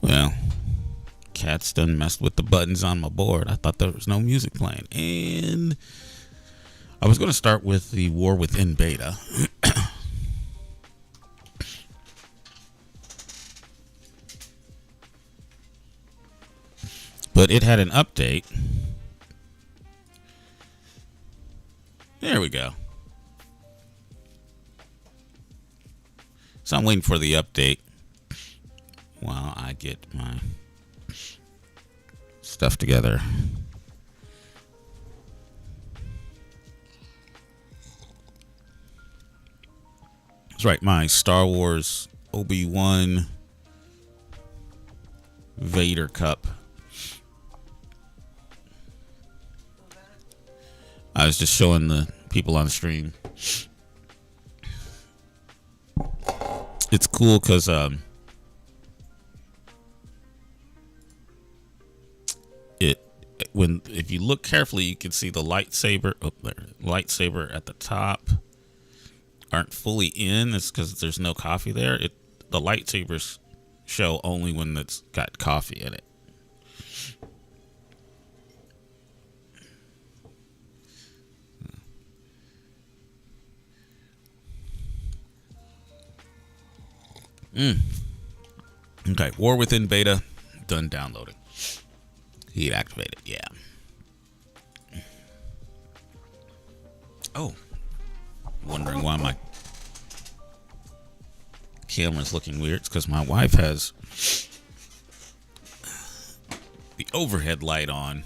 Well, Cat's done messed with the buttons on my board. I thought there was no music playing. And I was going to start with the War Within beta. But it had an update. There we go. So I'm waiting for the update while I get my stuff together. That's right, my Star Wars Obi-Wan Vader cup. I was just showing the people on the stream. It's cool because if you look carefully, you can see the lightsaber. Oh, there, lightsaber at the top aren't fully in. It's because there's no coffee there. The lightsabers show only when it's got coffee in it. Okay, War Within beta done downloading. Heat activated, yeah. Oh, wondering why my camera's looking weird. It's because my wife has the overhead light on.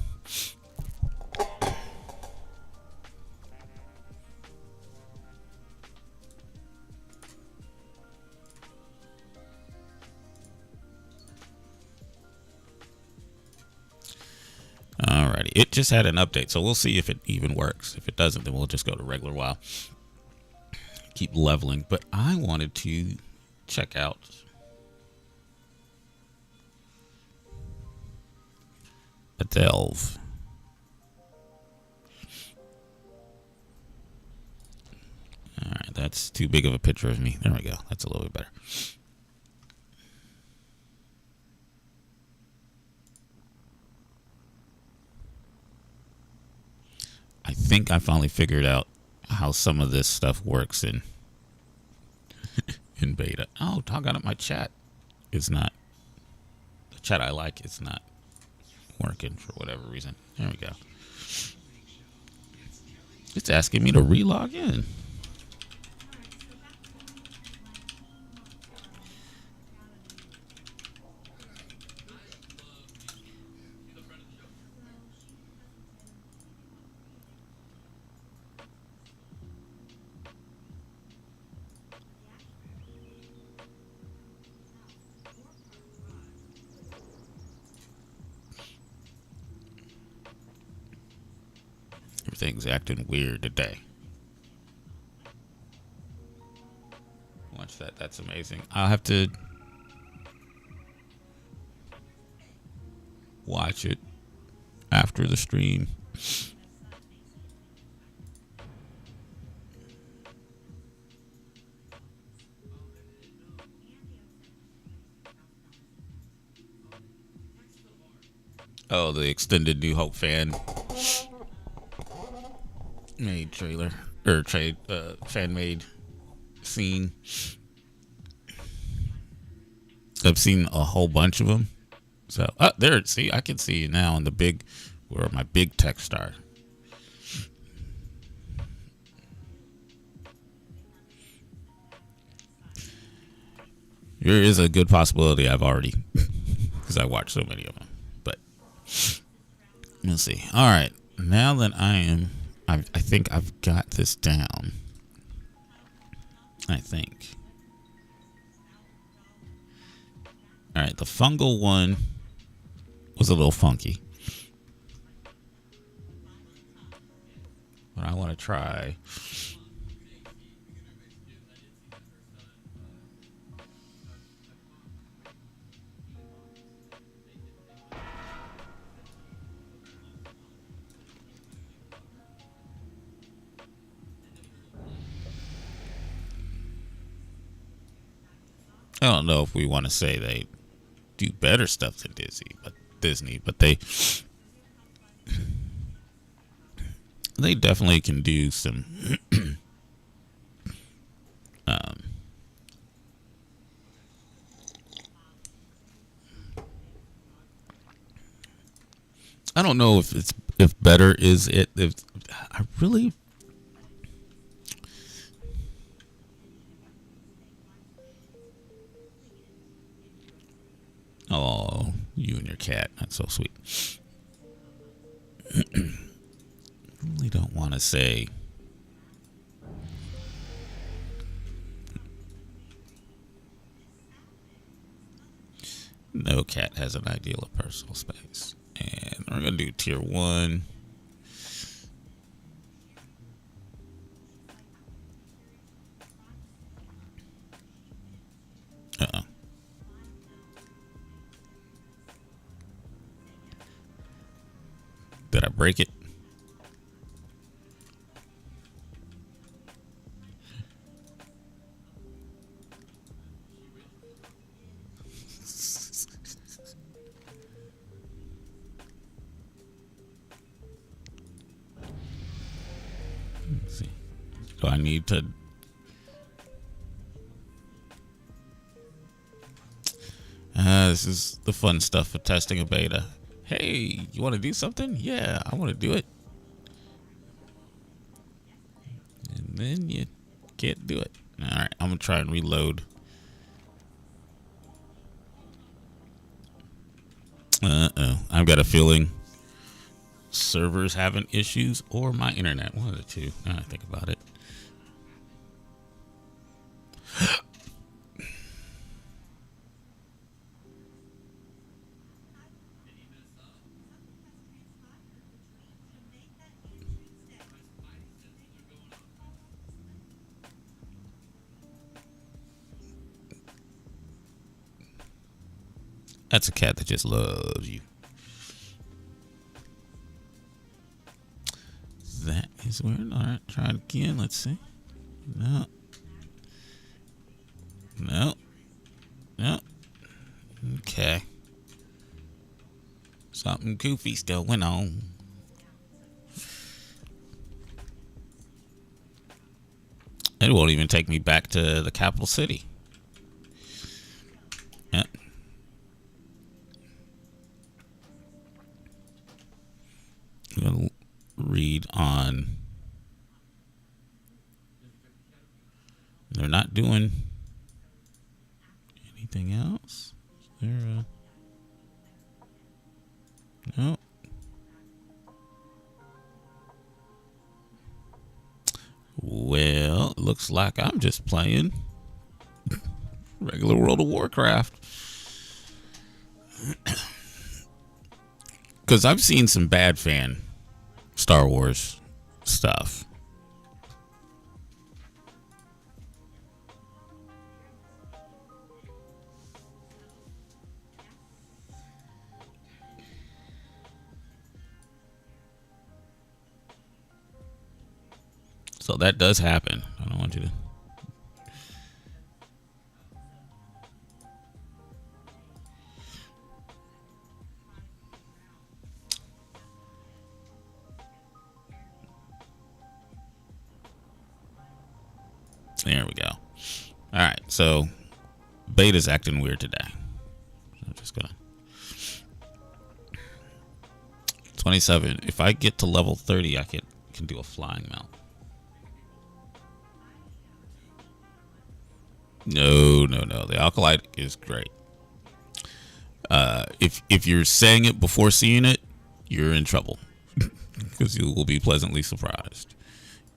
Alrighty, it just had an update, so we'll see if it even works. If it doesn't, then we'll just go to regular WoW. Keep leveling, but I wanted to check out a delve. Alright, that's too big of a picture of me. There we go. That's a little bit better. I think I finally figured out how some of this stuff works in beta. Oh, doggone it, my chat is not, the chat I like is not working for whatever reason. There we go. It's asking me to re-log in. Everything's acting weird today. Watch that. That's amazing. I'll have to watch it after the stream. Oh, the extended New Hope fan made trailer or trade fan made scene. I've seen a whole bunch of them. So there, see, I can see you now in the big, where my big text star. There is a good possibility I've already, because I watched so many of them. But let's see. All right, now that I think I've got this down. I think. All right, the fungal one was a little funky, but I want to try. I don't know if we want to say they do better stuff than Disney, but they definitely can do some um, I don't know if better is it. If I really, oh, you and your cat, that's so sweet. Really don't want to say. No cat has an ideal of personal space. And we're going to do tier 1. Uh-oh. Did I break it? Let's see. Do I need to? This is the fun stuff for testing a beta. Hey, you want to do something? Yeah, I want to do it. And then you can't do it. All right, I'm going to try and reload. Uh-oh. I've got a feeling servers having issues or my internet. One of the two. Now I think about it. That's a cat that just loves you. That is weird. All right, try it again. Let's see. No. No. No. Okay. Something goofy's going on. It won't even take me back to the capital city. Yep. I'm going to read on. They're not doing anything else. They're no. Well, it looks like I'm just playing regular World of Warcraft. Because I've seen some bad fan Star Wars stuff. So that does happen. I don't want you to. There we go. All right, so Beta's acting weird today. I'm just gonna 27. If I get to level 30, I can do a flying mount. No. The Alkalite is great. If you're saying it before seeing it, you're in trouble because you will be pleasantly surprised.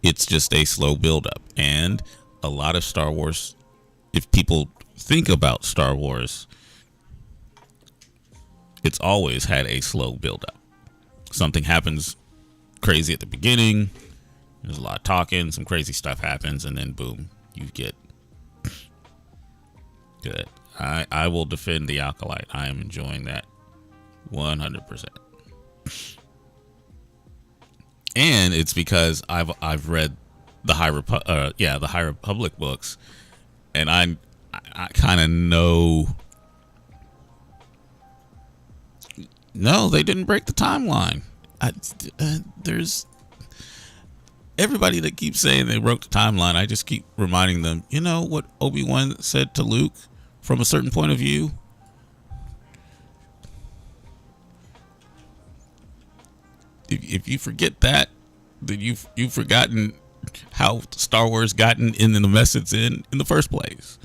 It's just a slow buildup, and a lot of Star Wars. If people think about Star Wars, it's always had a slow buildup. Something happens crazy at the beginning. There's a lot of talking. Some crazy stuff happens, and then boom, you get good. I will defend the Alkalite. I am enjoying that 100%. And it's because I've read the High Republic books, and I kind of know. No, they didn't break the timeline. There's everybody that keeps saying they broke the timeline. I just keep reminding them. You know what Obi-Wan said to Luke from a certain point of view. If you forget that, then you've forgotten how Star Wars gotten in the mess it's in the first place.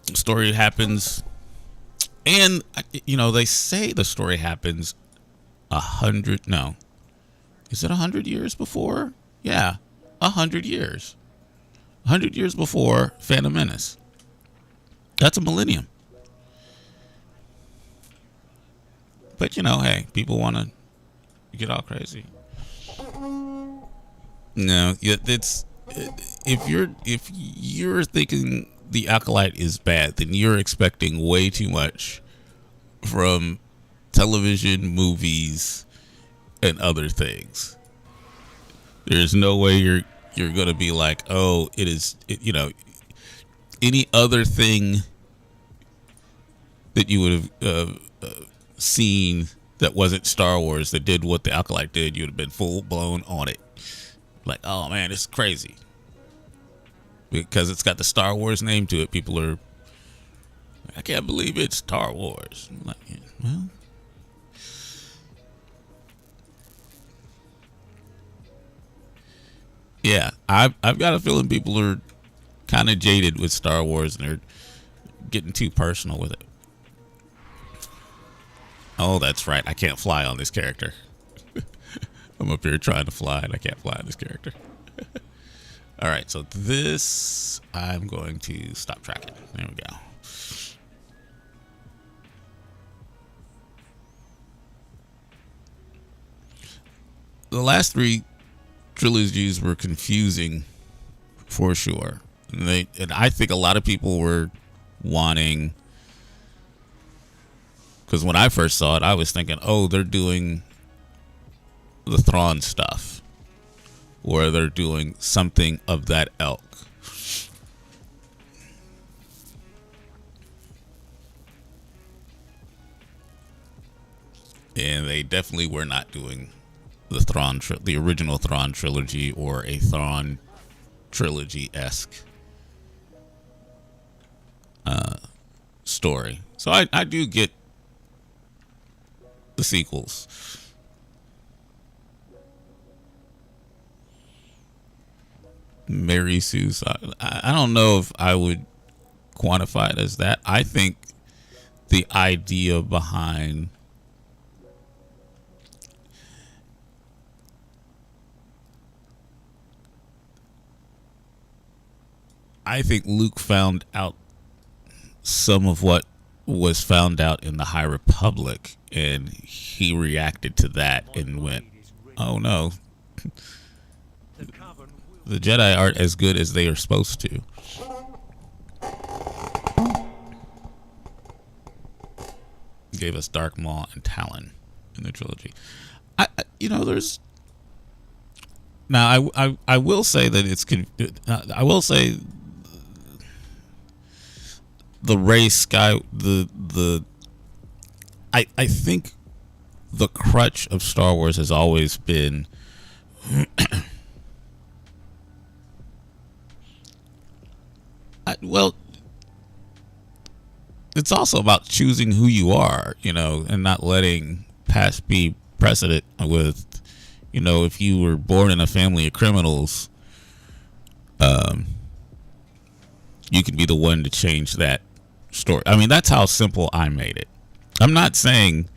The story happens, and they say the story happens 100. No, is it 100 years before? Yeah, 100 years. 100 years before Phantom Menace. That's a millennium. But hey, people want to get all crazy. No, it's if you're thinking the Acolyte is bad, then you're expecting way too much from television, movies, and other things. There's no way you're gonna be like, oh, any other thing that you would have seen that wasn't Star Wars that did what the Acolyte did, you'd have been full blown on it. Like, oh man, it's crazy. Because it's got the Star Wars name to it, people are, I can't believe it's Star Wars. I'm like, well, yeah, I've got a feeling people are kind of jaded with Star Wars and they're getting too personal with it. Oh, that's right. I can't fly on this character. I'm up here trying to fly and I can't fly on this character. All right, so this I'm going to stop tracking. There we go. The last three trilogies were confusing for sure. And I think a lot of people were wanting, because when I first saw it, I was thinking, oh, they're doing the Thrawn stuff, or they're doing something of that ilk. And they definitely were not doing the original Thrawn trilogy, or a Thrawn trilogy-esque story. So I do get the sequels. Mary Sue's. I don't know if I would quantify it as that. I think the idea behind I think Luke found out some of what was found out in the High Republic, and he reacted to that and went, oh no, the Jedi aren't as good as they are supposed to. Gave us Dark Maul and Talon in the trilogy. There's now. I will say that I will say the race sky the I think the crutch of Star Wars has always been well, it's also about choosing who you are, and not letting past be precedent with, if you were born in a family of criminals, you could be the one to change that story. I mean, that's how simple I made it. I'm not saying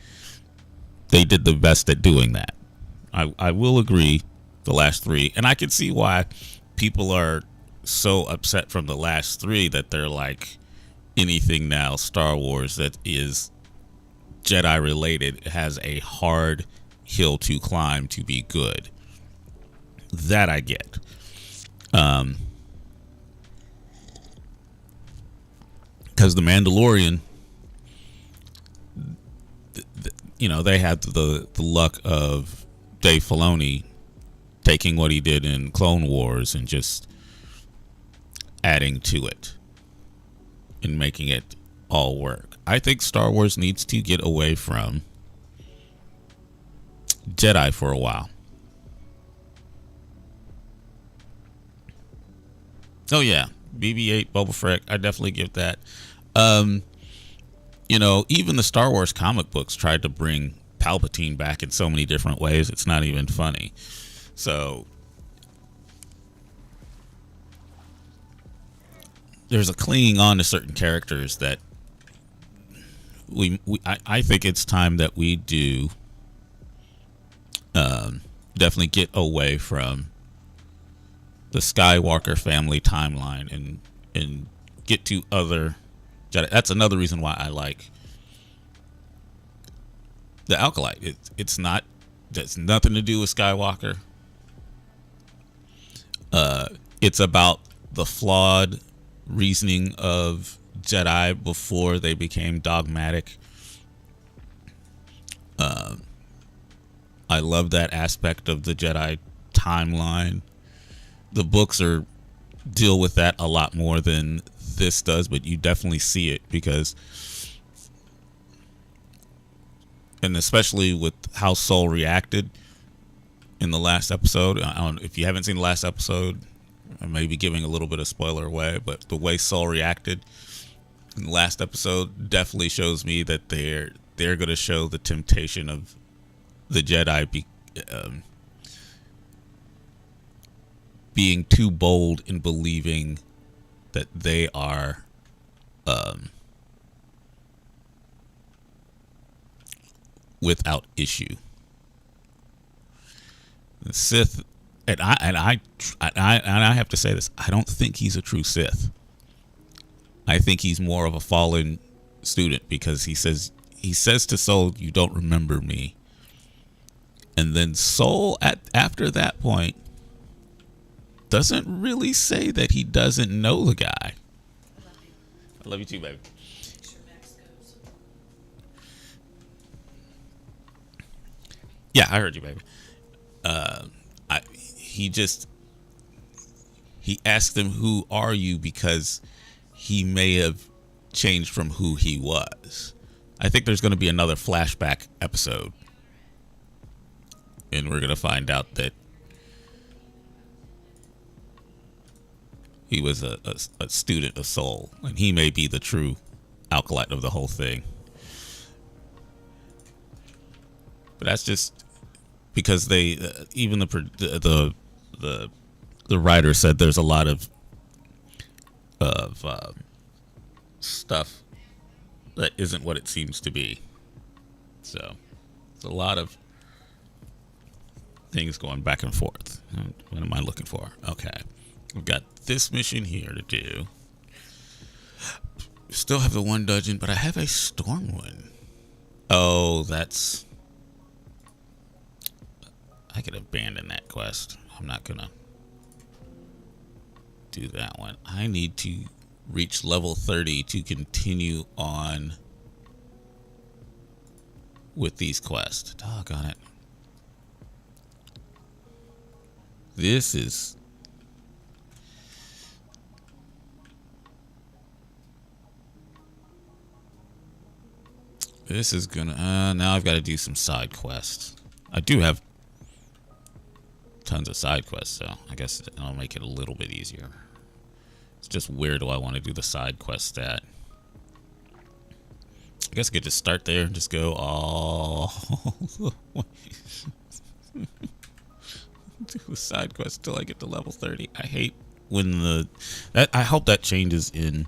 they did the best at doing that. I will agree the last three, and I can see why people are so upset from the last three that they're like, anything now Star Wars that is Jedi related has a hard hill to climb to be good. That I get. Because the Mandalorian, they had the luck of Dave Filoni taking what he did in Clone Wars and just adding to it and making it all work. I think Star Wars needs to get away from Jedi for a while. Oh yeah, BB-8, Boba Fett, I definitely give that. Even the Star Wars comic books tried to bring Palpatine back in so many different ways. It's not even funny. So there's a clinging on to certain characters that I think it's time that we do definitely get away from the Skywalker family timeline and get to other Jedi. That's another reason why I like the Acolyte. It's nothing to do with Skywalker. It's about the flawed reasoning of Jedi before they became dogmatic. I love that aspect of the Jedi timeline. The books deal with that a lot more than this does, but you definitely see it because, and especially with how Soul reacted in the last episode. I don't, if you haven't seen the last episode, I may be giving a little bit of spoiler away, but the way Soul reacted in the last episode definitely shows me that they're going to show the temptation of the Jedi being too bold in believing that they are without issue. The Sith, and I have to say this, I don't think he's a true Sith. I think he's more of a fallen student because he says to Soul, "You don't remember me," and then Soul after that point doesn't really say that he doesn't know the guy. I love you too, baby. Yeah, I heard you, baby. He asked him, "Who are you?" because he may have changed from who he was. I think there's going to be another flashback episode, and we're going to find out that he was a student of Soul, and he may be the true acolyte of the whole thing. But that's just because they even the writer said there's a lot of stuff that isn't what it seems to be. So it's a lot of things going back and forth. What am I looking for? Okay. We've got this mission here to do. Still have the one dungeon, but I have a storm one. Oh, I could abandon that quest. I'm not gonna do that one. I need to reach level 30 to continue on with these quests. Doggone it. This is... This is gonna... now I've got to do some side quests. I do have tons of side quests, so I guess I'll make it a little bit easier. It's just where do I want to do the side quests at? I guess I could just start there and just go all do a side quest till I get to level 30. I hate when I hope that changes in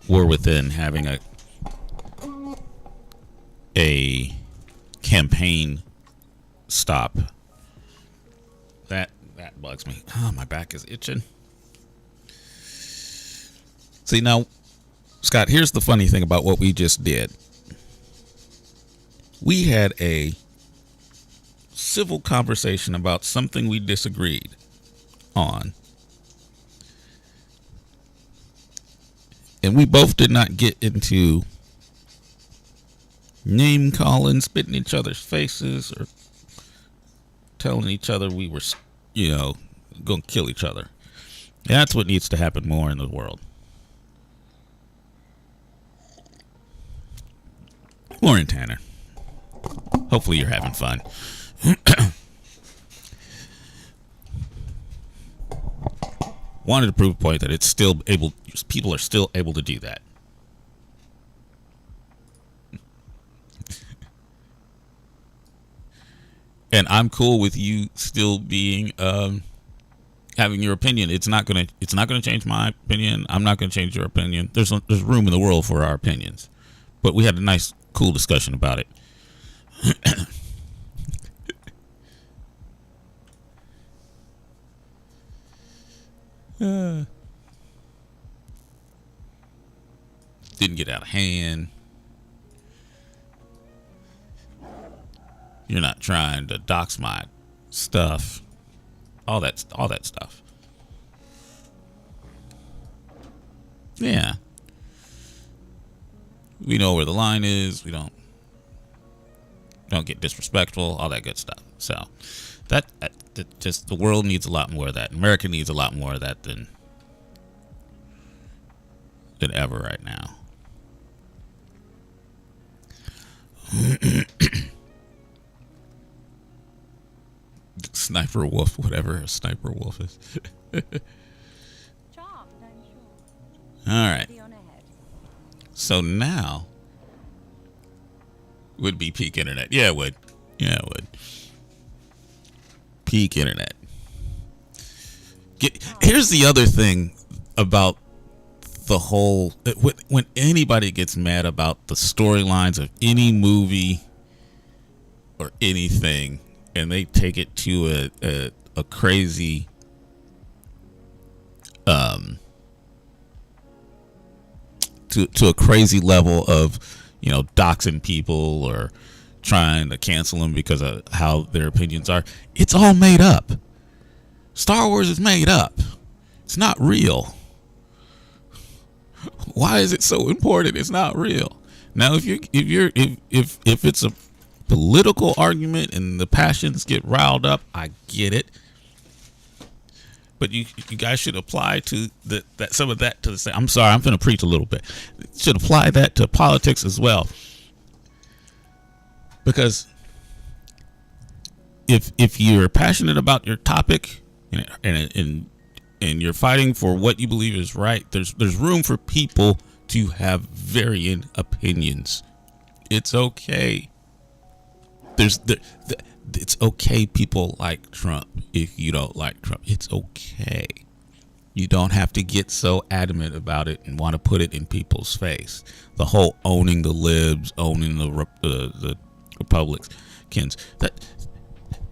War Within, having a campaign stop. That bugs me. Oh, my back is itching. See, now, Scott, here's the funny thing about what we just did. We had a civil conversation about something we disagreed on. And we both did not get into name calling, spitting each other's faces, or telling each other we were, going to kill each other. That's what needs to happen more in the world. Morning, Tanner. Hopefully you're having fun. Wanted to prove a point that it's still able, people are still able to do that. And I'm cool with you still being having your opinion. It's not gonna change my opinion. I'm not gonna change your opinion. There's room in the world for our opinions. But we had a nice, cool discussion about it. Didn't get out of hand. You're not trying to dox my stuff. All that stuff. Yeah. We know where the line is. We don't get disrespectful. All that good stuff. So that just, the world needs a lot more of that. America needs a lot more of that than ever right now. Sniper wolf, whatever a sniper wolf is. All right. So now would be peak internet. Yeah, it would. Yeah, it would. Peak internet. Here's the other thing about the whole, when anybody gets mad about the storylines of any movie or anything, and they take it to a crazy to a crazy level of, doxing people or trying to cancel them because of how their opinions are. It's all made up. Star Wars is made up. It's not real. Why is it so important? It's not real. Now, if it's a political argument and the passions get riled up, I get it. But you guys should apply to that some of that to the same. I'm sorry, I'm going to preach a little bit. Should apply that to politics as well. Because if you're passionate about your topic and you're fighting for what you believe is right, there's room for people to have varying opinions. It's okay. It's okay. People like Trump. If you don't like Trump, it's okay. You don't have to get so adamant about it and want to put it in people's face. The whole owning the libs, owning the Republicans.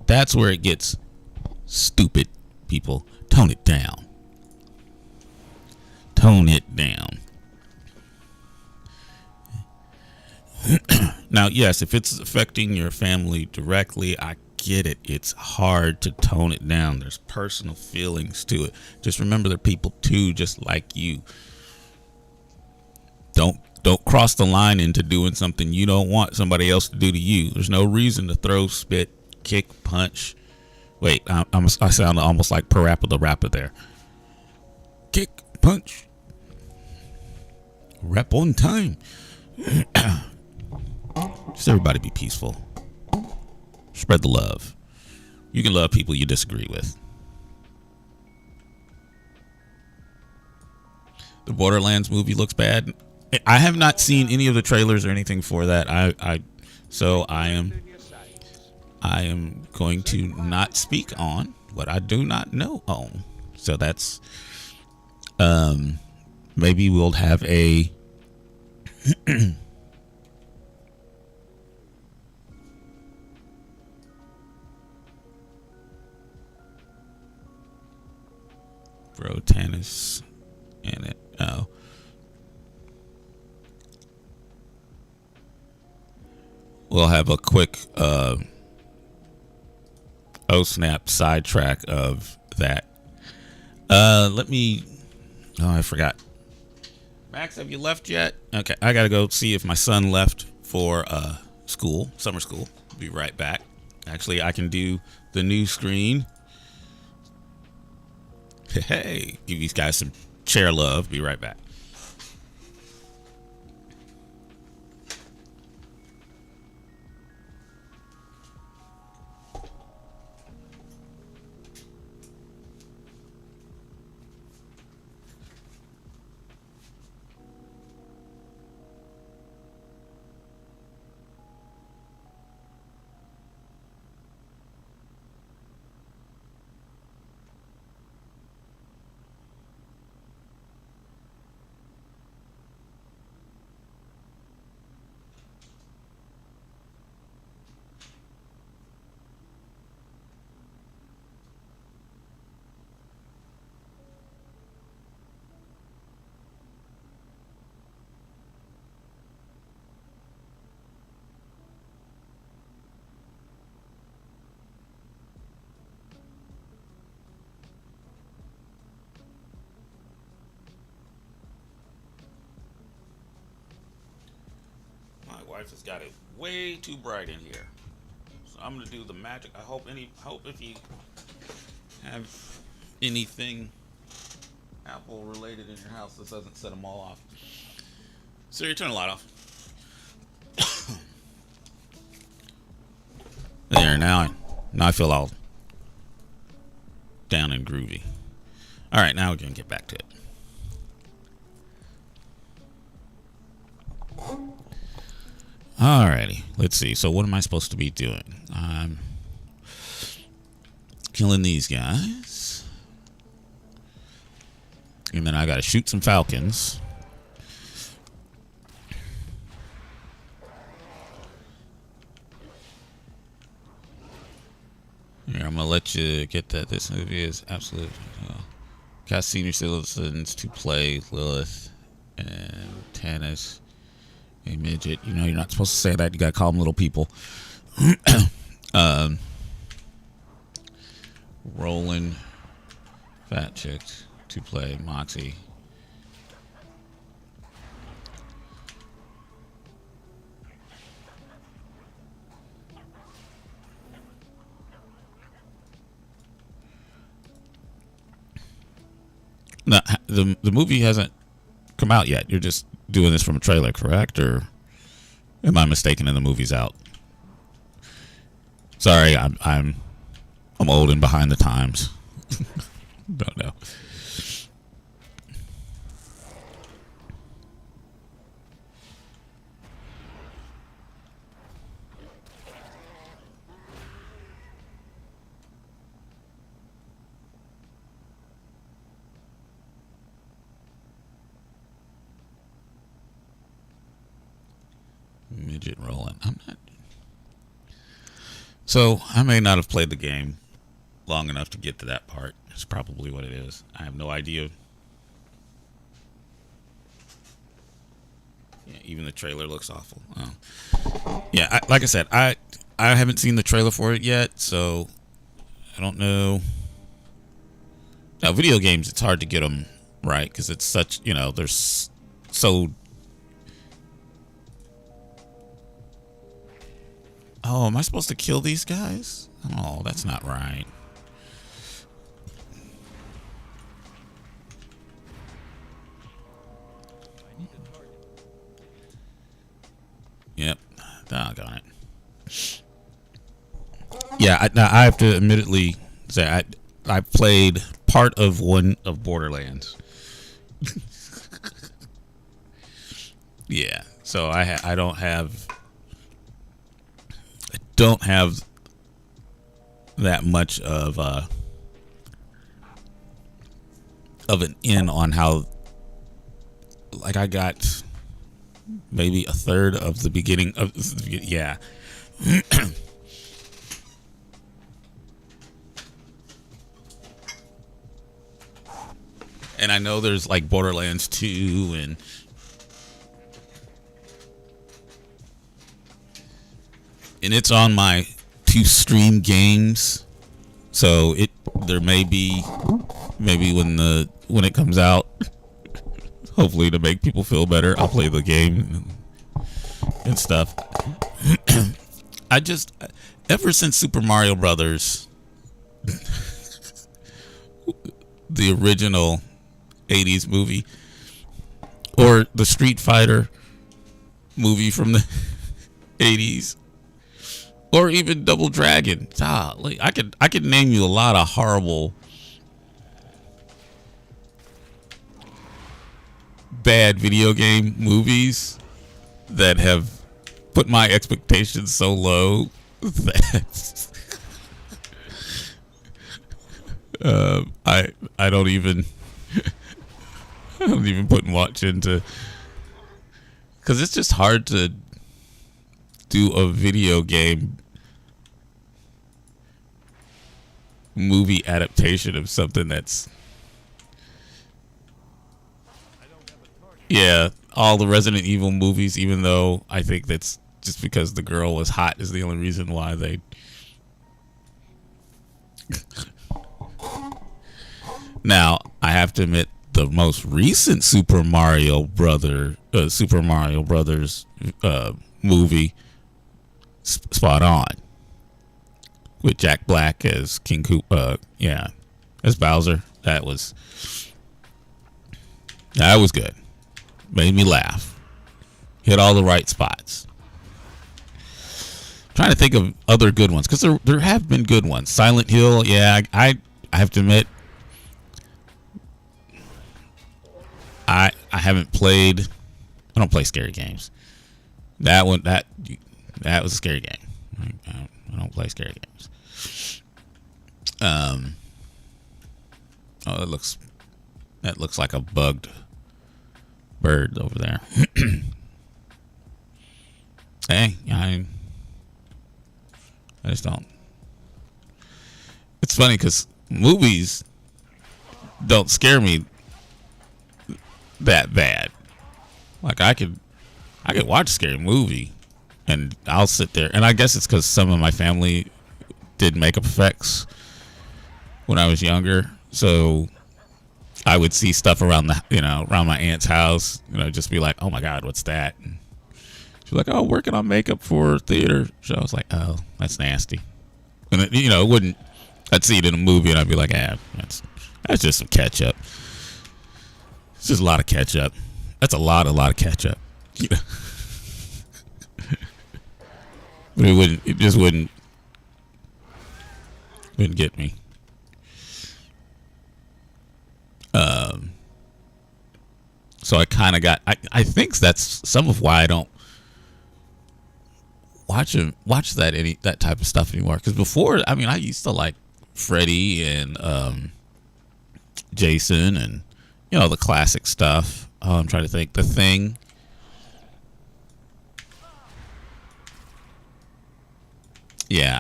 That's where it gets stupid. People, tone it down. Tone it down. Now, yes, if it's affecting your family directly, I get it. It's hard to tone it down. There's personal feelings to it. Just remember, they're people too, just like you. Don't Don't cross the line into doing something you don't want somebody else to do to you. There's no reason to throw, spit, kick, punch. Wait, I sound almost like Parappa the Rapper there. Kick, punch, rap on time. Just everybody be peaceful. Spread the love. You can love people you disagree with. The Borderlands movie looks bad. I have not seen any of the trailers or anything for that. So I am going to not speak on what I do not know on. So that's maybe we'll have a bro tennis in it. Oh. We'll have a quick oh snap sidetrack of that. Let me. Oh, I forgot. Max, have you left yet? Okay, I gotta go see if my son left for school, summer school. Be right back. Actually, I can do the new screen. Hey, give these guys some chair love. Be right back. My wife has got it way too bright in here, so I'm gonna do the magic. I hope if you have anything Apple related in your house, this doesn't set them all off. Siri, turn the light off. There, now I feel all down and groovy. All right, now we can get back to it. Alrighty, let's see. So what am I supposed to be doing? I'm killing these guys. And then I gotta shoot some falcons. Here, I'm gonna let you get that. This movie is absolute. Cast senior citizens to play Lilith and Tannis. A midget. You know, you're not supposed to say that. You gotta call them little people. Rolling fat chicks to play Moxie. Now, the movie hasn't come out yet. You're just doing this from a trailer, correct? Or am I mistaken and the movie's out? Sorry, I'm old and behind the times. Don't know. Midget rolling. I'm not. So I may not have played the game long enough to get to that part. It's probably what it is. I have no idea. Yeah, even the trailer looks awful. Oh. Yeah, like I said, I haven't seen the trailer for it yet, so I don't know. Now, video games, it's hard to get them right because it's such, they're so Oh, am I supposed to kill these guys? Oh, that's not right. Yep. Doggone it. Yeah, I have to admittedly say I played part of one of Borderlands. Yeah, so I don't have that much of an in on how, like, I got maybe a third of the beginning of, yeah. And I know there's like Borderlands 2 and it's on my to stream games. So there may be maybe when it comes out, hopefully to make people feel better, I'll play the game and stuff. I just, ever since Super Mario Brothers, the original 80s movie, or the Street Fighter movie from the 80s, or even Double Dragon. Like, I could name you a lot of horrible, bad video game movies that have put my expectations so low that I don't even put much into, because it's just hard to do a video game movie adaptation of something that's, yeah, all the Resident Evil movies, even though I think that's just because the girl was hot is the only reason why they now I have to admit the most recent Super Mario Brothers movie, spot on, with Jack Black as King Koopa, as Bowser. That was good. Made me laugh. Hit all the right spots. Trying to think of other good ones, because there have been good ones. Silent Hill, yeah, I have to admit, I haven't played. I don't play scary games. That one that was a scary game. I don't play scary games. Oh, that looks like a bugged bird over there. Hey, I just don't. It's funny because movies don't scare me that bad. Like, I could watch a scary movie and I'll sit there, and I guess it's because some of my family did makeup effects when I was younger, so I would see stuff around my aunt's house, just be like, oh my god, what's that? And she's like, oh, working on makeup for theater. So I was like, oh, that's nasty. And it wouldn't. I'd see it in a movie and I'd be like, that's just some ketchup. It's just a lot of ketchup. That's a lot of ketchup. But it just wouldn't get me. So I kind of got. I think that's some of why I don't watch that type of stuff anymore. Because before, I used to like Freddy and Jason and the classic stuff. I'm trying to think. The Thing. Yeah,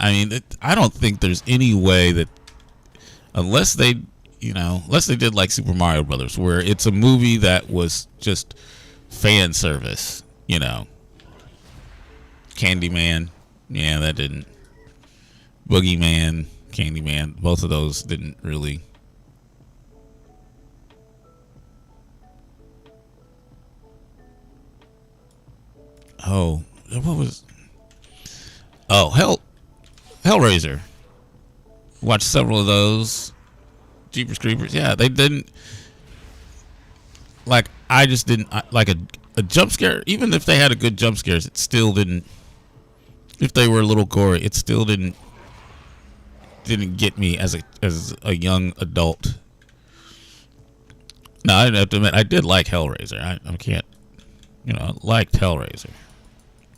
I don't think there's any way that, unless they did like Super Mario Brothers, where it's a movie that was just fan service. Candyman, yeah, that didn't. Boogeyman, Candyman, both of those didn't really. Oh, what was? Oh, Hellraiser. Watched several of those. Jeepers Creepers. Yeah, they didn't like. I just didn't like a jump scare. Even if they had a good jump scares, it still didn't. If they were a little gory, it still didn't get me as a young adult. No, I have to admit I did like Hellraiser. I can't, liked Hellraiser,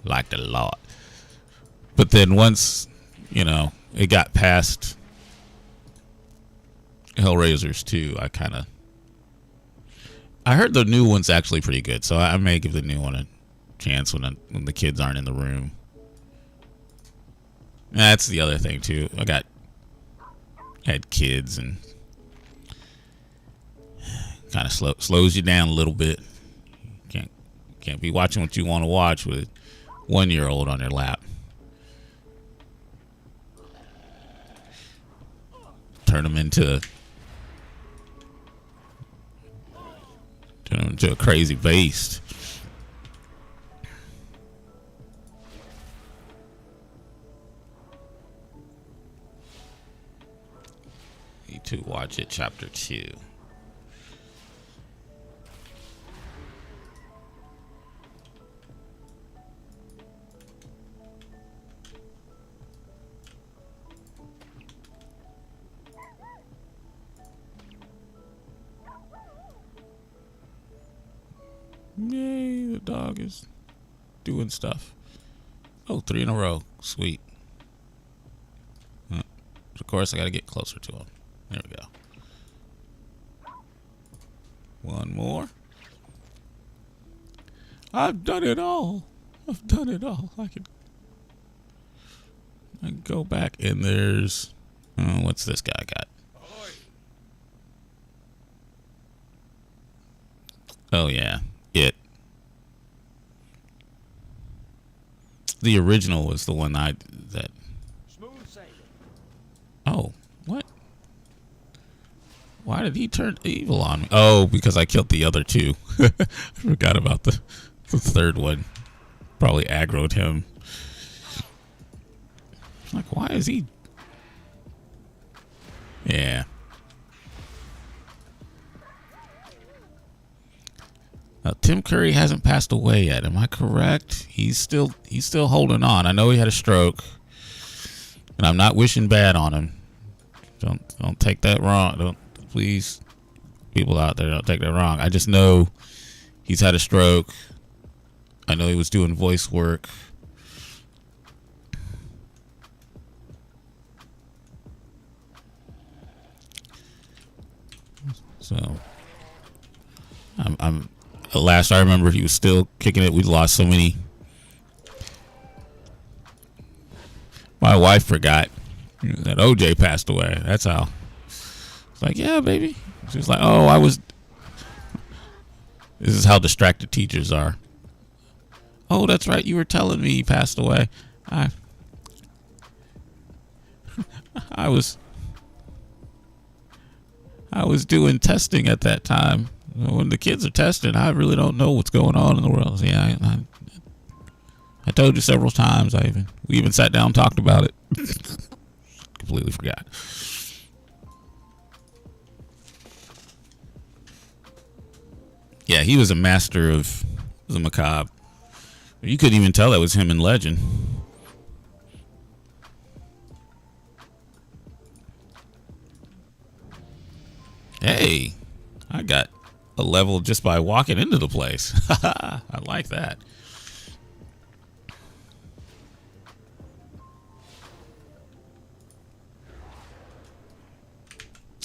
liked it a lot. But then once it got past Hellraisers 2, I heard the new one's actually pretty good, so I may give the new one a chance when the kids aren't in the room. That's the other thing too. I had kids and kind of slows you down a little bit. Can't be watching what you want to watch with a 1-year-old on your lap. Turn them into a crazy beast. Need to watch it, chapter 2. Yay, the dog is doing stuff. Oh, 3 in a row. Sweet. Of course, I got to get closer to him. There we go. One more. I've done it all. I've done it all. I can go back and there's... what's this guy got? Oh, yeah. It. The original was the one that. Oh, what? Why did he turn evil on me? Oh, because I killed the other two. I forgot about the third one. Probably aggroed him. Like, why is he? Yeah. Now, Tim Curry hasn't passed away yet. Am I correct? He's still holding on. I know he had a stroke, and I'm not wishing bad on him. Don't take that wrong. Don't, please, people out there, don't take that wrong. I just know he's had a stroke. I know he was doing voice work. So I'm last I remember he was still kicking it. We lost so many. My wife forgot that OJ passed away. That's how. It's like, yeah, baby. She was like, oh, I was. This is how distracted teachers are. Oh, that's right. You were telling me he passed away. I was doing testing at that time. When the kids are testing, I really don't know what's going on in the world. Yeah, I told you several times. We even sat down and talked about it. Completely forgot. Yeah, he was a master of the macabre. You couldn't even tell that was him in Legend. Hey, I got a level just by walking into the place. I like that.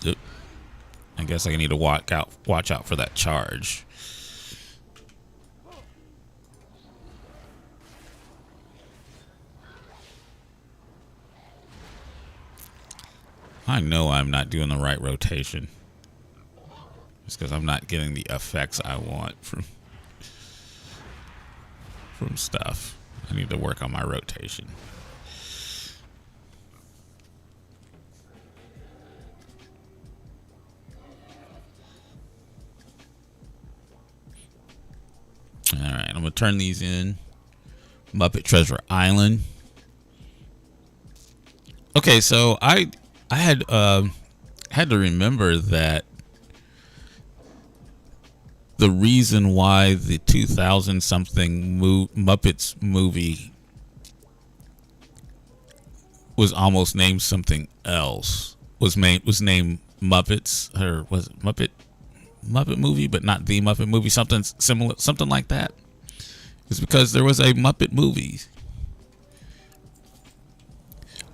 Oop. I guess I need to watch out for that charge. I know I'm not doing the right rotation. Just because I'm not getting the effects I want from stuff. I need to work on my rotation. Alright, I'm going to turn these in. Muppet Treasure Island. Okay, so I had to remember that the reason why the 2000 something Muppets movie was almost named something else was named Muppets, or was it Muppet movie, but not the Muppet movie, something similar, something like that. It's because there was a Muppet movie,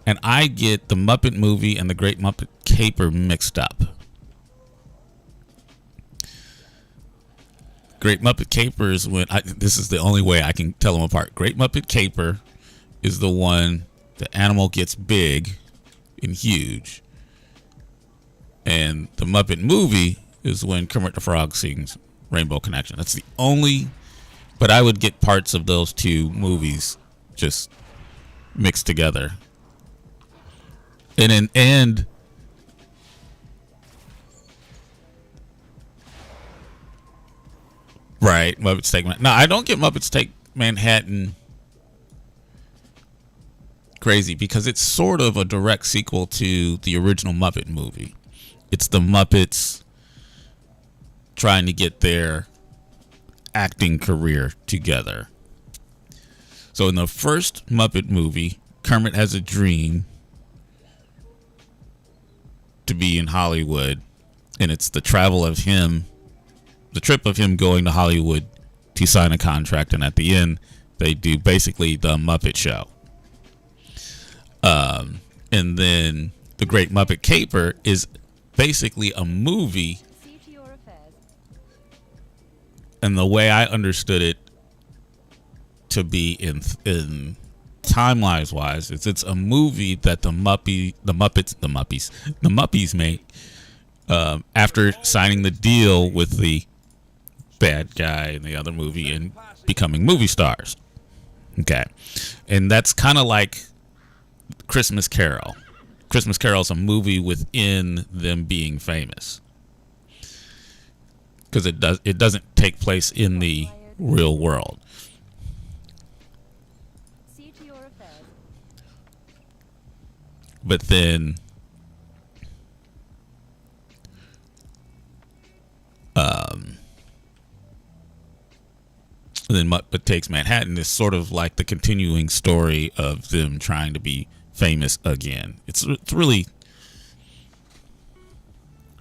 and I get the Muppet movie and the Great Muppet Caper mixed up. Great Muppet Caper is this is the only way I can tell them apart. Great Muppet Caper is the one the animal gets big and huge, and the Muppet movie is when Kermit the Frog sings Rainbow Connection. That's the only, but I would get parts of those two movies just mixed together. And right, Muppets Take Manhattan. No, I don't get Muppets Take Manhattan crazy because it's sort of a direct sequel to the original Muppet movie. It's the Muppets trying to get their acting career together. So in the first Muppet movie, Kermit has a dream to be in Hollywood, and it's the trip of him going to Hollywood to sign a contract, and at the end they do basically the Muppet Show. And then the Great Muppet Caper is basically a movie, and the way I understood it to be in timelines wise is it's a movie that the Muppies make after signing the deal with the bad guy in the other movie and becoming movie stars. Okay, and that's kind of like Christmas Carol. Christmas Carol is a movie within them being famous because it doesn't take place in the real world. But then Muppet Takes Manhattan is sort of like the continuing story of them trying to be famous again. It's really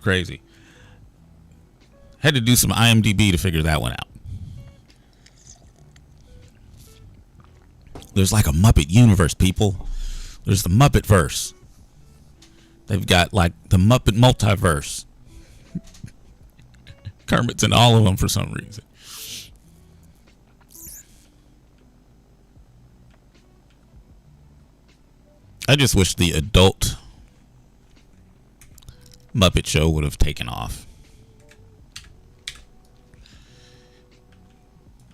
crazy. Had to do some IMDb to figure that one out. There's like a Muppet universe, people. There's the Muppet verse. They've got like the Muppet multiverse. Kermit's in all of them for some reason. I just wish the adult Muppet Show would have taken off,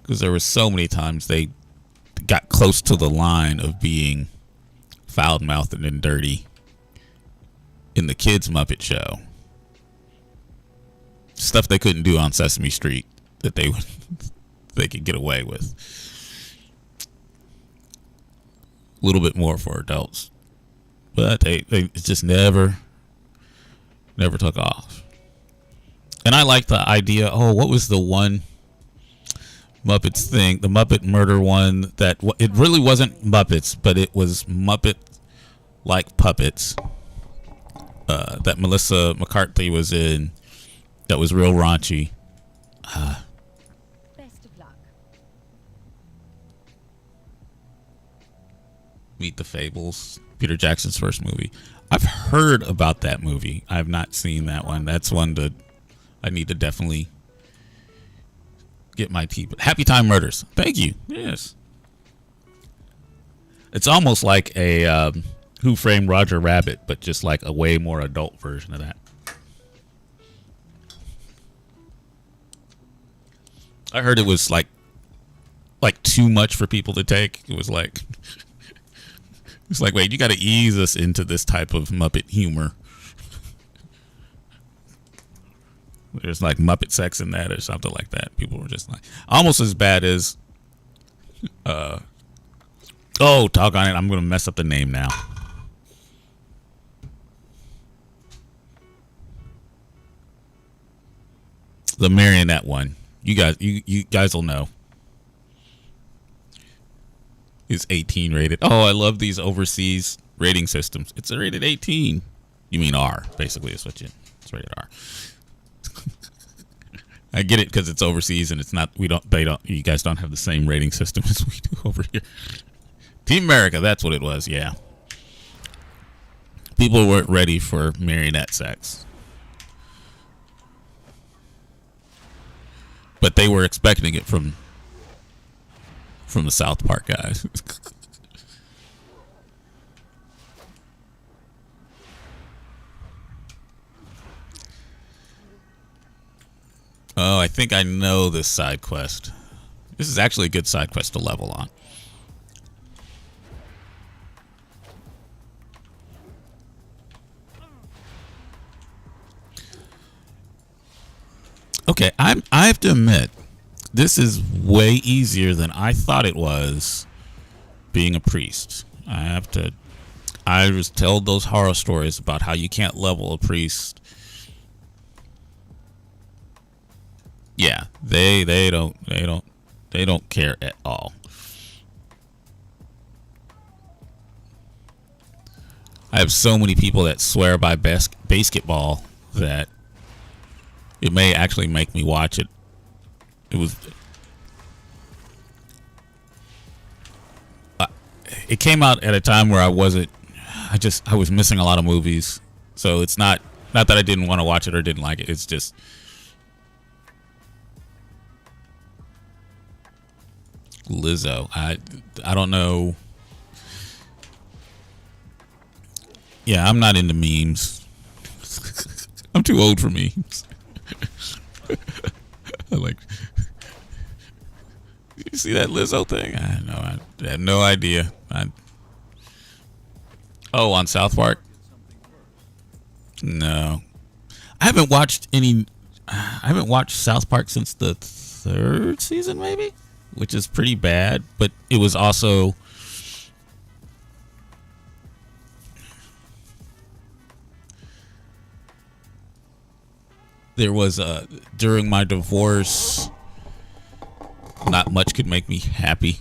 because there were so many times they got close to the line of being foul-mouthed and dirty in the kids' Muppet Show. Stuff they couldn't do on Sesame Street that they could get away with. A little bit more for adults, but they just never took off. And I like the idea. Oh, what was the one Muppets thing? The Muppet murder one that it really wasn't Muppets, but it was Muppet like puppets that Melissa McCarthy was in. That was real raunchy. Best of luck. Meet the Fables, Peter Jackson's first movie. I've heard about that movie. I have not seen that one. That's one that I need to definitely get my teeth. Happy Time Murders. Thank you. Yes. It's almost like a Who Framed Roger Rabbit, but just like a way more adult version of that. I heard it was like too much for people to take. It was like it's like, wait, you got to ease us into this type of Muppet humor. There's like Muppet sex in that or something like that. People were just like almost as bad as oh, doggone it, I'm gonna mess up the name now. the marionette one. You guys will know. It's 18 rated. Oh, I love these overseas rating systems. It's rated 18. You mean R, basically, is what it's rated R. I get it because it's overseas and it's not, you guys don't have the same rating system as we do over here. Team America, that's what it was, yeah. People weren't ready for marionette sex. But they were expecting it from the South Park guys. Oh, I think I know this side quest. This is actually a good side quest to level on. Okay, I have to admit, this is way easier than I thought it was being a priest. I was told those horror stories about how you can't level a priest. Yeah, they don't care at all. I have so many people that swear by basketball that it may actually make me watch it. It came out at a time where I was missing a lot of movies. So it's not that I didn't want to watch it or didn't like it. It's just Lizzo. I don't know. Yeah, I'm not into memes. I'm too old for memes. You see that Lizzo thing? I had no idea. On South Park? No. I haven't watched South Park since the 3rd season, maybe? Which is pretty bad, but it was also... There was during my divorce, not much could make me happy.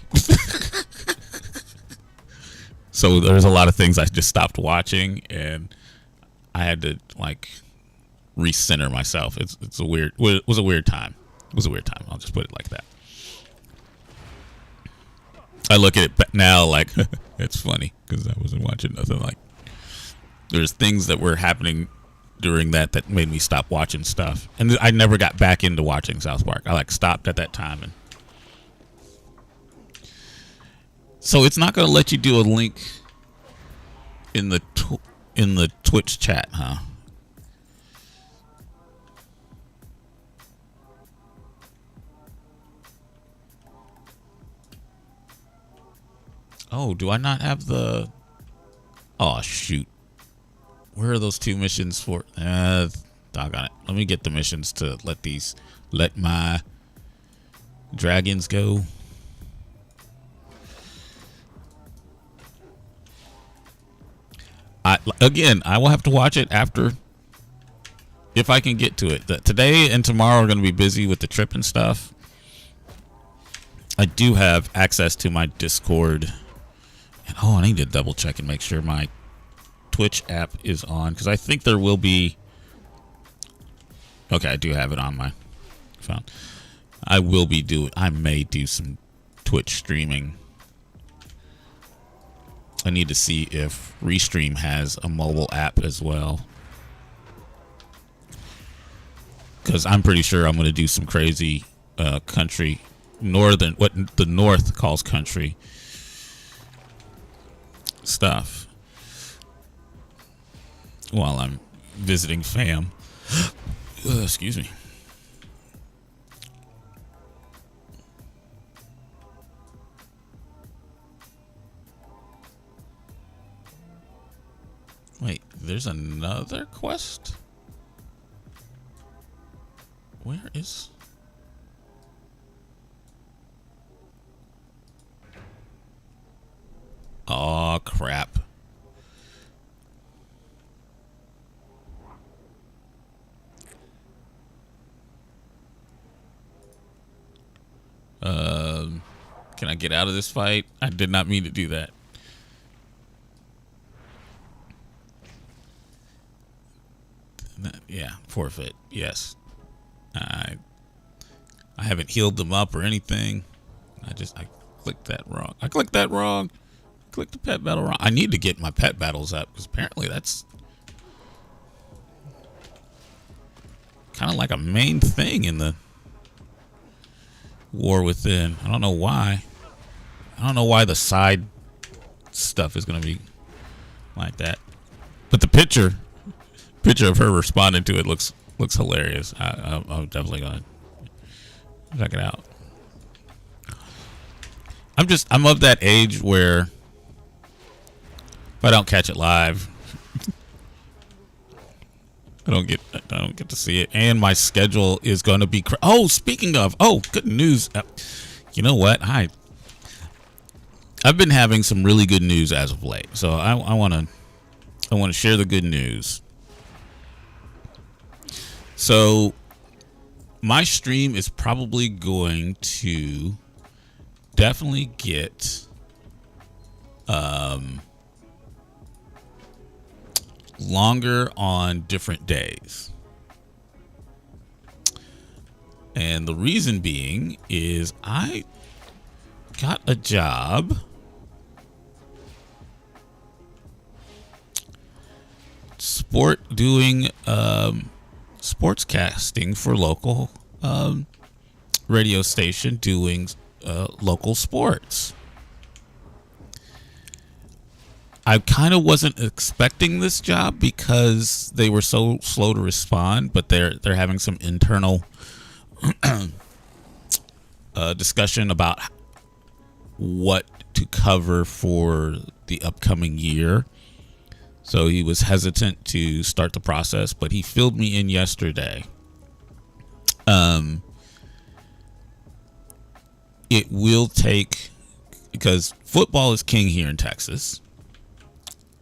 So there's a lot of things I just stopped watching, and I had to recenter myself. It was a weird time. I'll just put it like that. I look at it now like it's funny because I wasn't watching nothing. There's things that were happening during that made me stop watching stuff, and I never got back into watching South Park. I stopped at that time, and so it's not going to let you do a link in the Twitch chat, huh? Oh, do I not have the? Oh shoot. Where are those 2 missions for? Doggone it. Let me get the missions to let my dragons go. I will have to watch it after, if I can get to it. Today and tomorrow are going to be busy with the trip and stuff. I do have access to my Discord. And I need to double check and make sure my Twitch app is on, because I think there will be. Okay, I do have it on my phone. I may do some Twitch streaming. I need to see if Restream has a mobile app as well, because I'm pretty sure I'm going to do some crazy country what the North calls country stuff while I'm visiting fam. Excuse me. Wait, there's another quest? Where is... Oh, crap. get out of this fight. I did not mean to do that. Yeah, forfeit. Yes. I haven't healed them up or anything. I clicked that wrong. I clicked the pet battle wrong. I need to get my pet battles up because apparently that's kind of like a main thing in the War Within. I don't know why. I don't know why the side stuff is going to be like that. But the picture of her responding to it looks hilarious. I'm definitely going to check it out. I'm of that age where if I don't catch it live, I don't get to see it, and my schedule is going to be. Speaking of, good news. You know what? I've been having some really good news as of late, so I want to share the good news. So my stream is probably going to definitely get longer on different days. And the reason being is I got a job doing sportscasting for local radio station doing local sports. I kind of wasn't expecting this job because they were so slow to respond, but they're having some internal discussion about what to cover for the upcoming year. So he was hesitant to start the process, but he filled me in yesterday. It will take, because football is king here in Texas.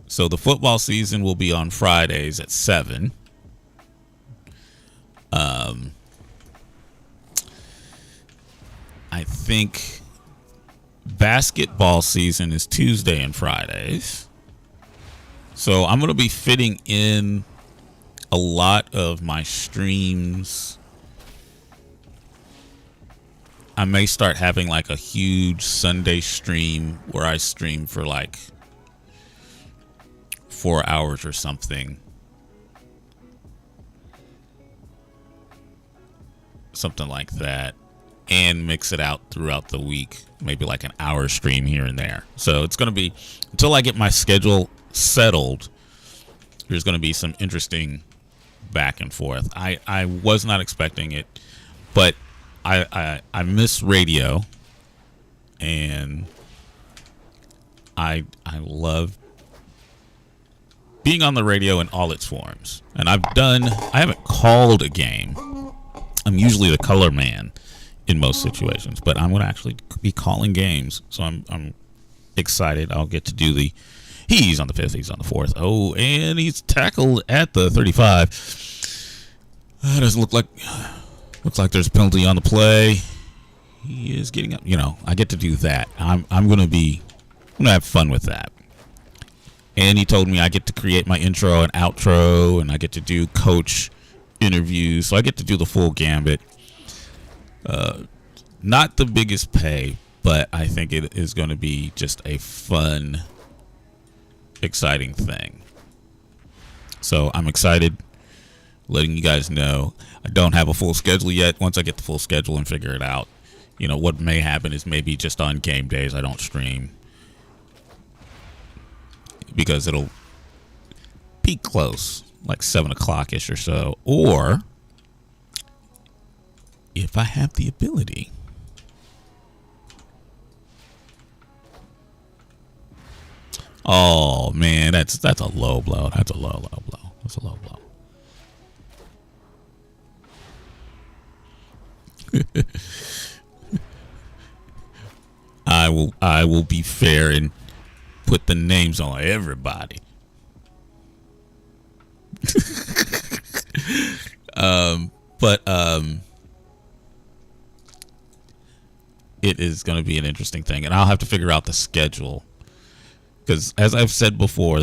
So the football season will be on Fridays at 7. I think basketball season is Tuesday and Fridays. So I'm going to be fitting in a lot of my streams. I may start having like a huge Sunday stream where I stream for like 4 hours or something. Something like that. And mix it out throughout the week. Maybe like an hour stream here and there. So it's going to be, until I get my schedule settled, there's going to be some interesting back and forth. I was not expecting it, but I miss radio, and I love being on the radio in all its forms. And I haven't called a game. I'm usually the color man in most situations, but I'm going to actually be calling games. So I'm excited. I'll get to do he's on the 5th, he's on the 4th. Oh, and he's tackled at the 35. Doesn't looks like there's a penalty on the play. He is getting up. I get to do that. I'm going to have fun with that. And he told me I get to create my intro and outro, and I get to do coach interviews. So I get to do the full gambit. Not the biggest pay, but I think it is going to be just a fun, exciting thing. So I'm excited, letting you guys know. I don't have a full schedule yet. Once I get the full schedule and figure it out, what may happen is maybe just on game days I don't stream, because it'll be close, like 7 o'clock-ish or so. Or if I have the ability, oh man, that's a low blow. That's a low blow. That's a low blow. I will be fair and put the names on everybody. it is going to be an interesting thing, and I'll have to figure out the schedule because, as I've said before,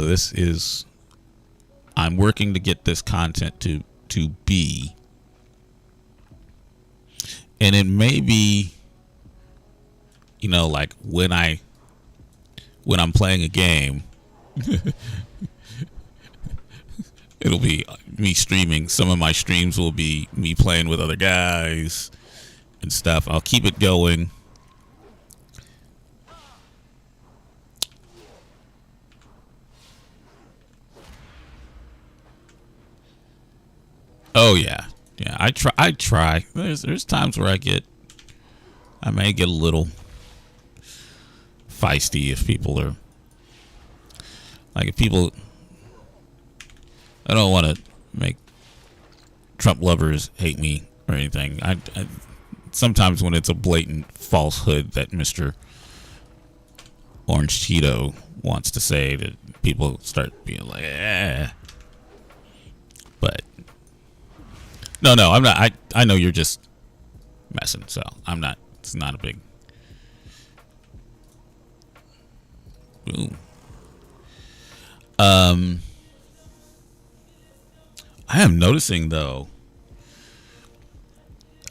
I'm working to get this content to be, and it may be, like when I'm playing a game, it'll be me streaming. Some of my streams will be me playing with other guys and stuff. I'll keep it going. Oh yeah. Yeah, I try. There's times where I may get a little feisty if people are I don't want to make Trump lovers hate me or anything. I sometimes when it's a blatant falsehood that Mr. Orange Cheeto wants to say, that people start being like, eh. But no, I'm not. I know you're just messing, so I'm not. It's not a big. Boom. I am noticing though,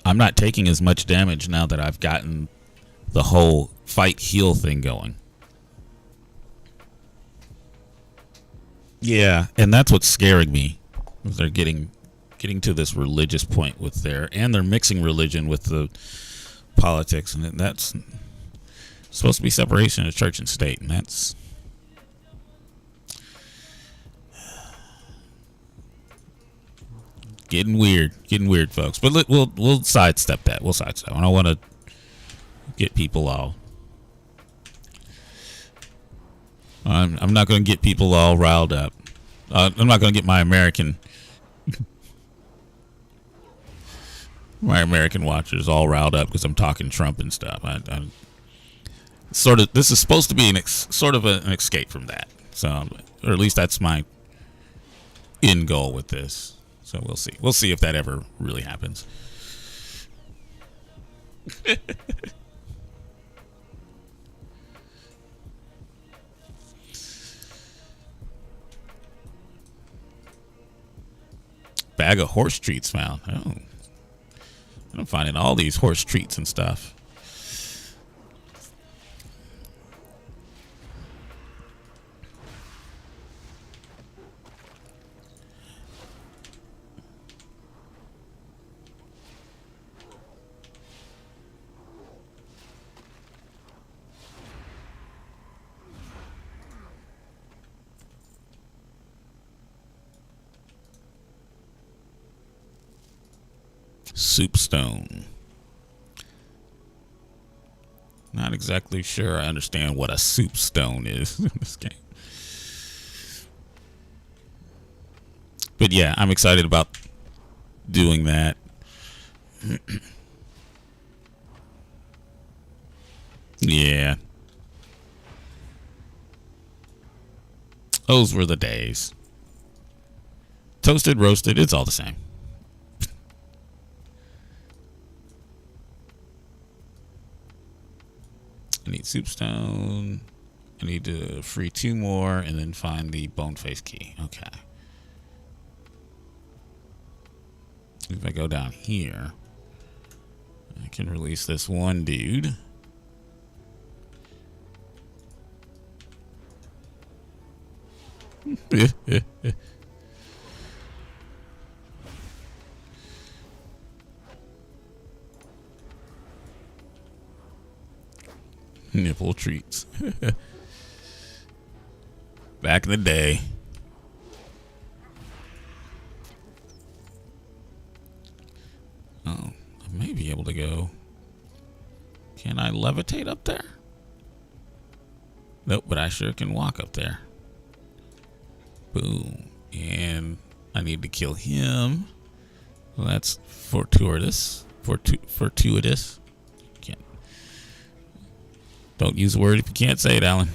I'm not taking as much damage now that I've gotten the whole fight heal thing going. Yeah, and that's what's scaring me. They're getting to this religious point with they're mixing religion with the politics, and that's supposed to be separation of church and state, and that's getting weird, folks. But we'll sidestep that. I don't want to get people all. I'm not going to get people all riled up. I'm not going to get my American watchers all riled up because I'm talking Trump and stuff. This is supposed to be an escape from that. So, or at least that's my end goal with this. So we'll see. We'll see if that ever really happens. Bag of horse treats found. Oh, I'm finding all these horse treats and stuff. Soupstone. Not exactly sure I understand what a soupstone is in this game. But yeah, I'm excited about doing that. Yeah. Those were the days. Toasted, roasted, it's all the same. I need soupstone. I need to free 2 more and then find the bone face key. Okay. If I go down here, I can release this one dude. Nipple treats. Back in the day. Oh, I may be able to go. Can I levitate up there? Nope, but I sure can walk up there. Boom. And I need to kill him. Well, that's fortuitous. Fortuitous. Don't use a word if you can't say it, Alan.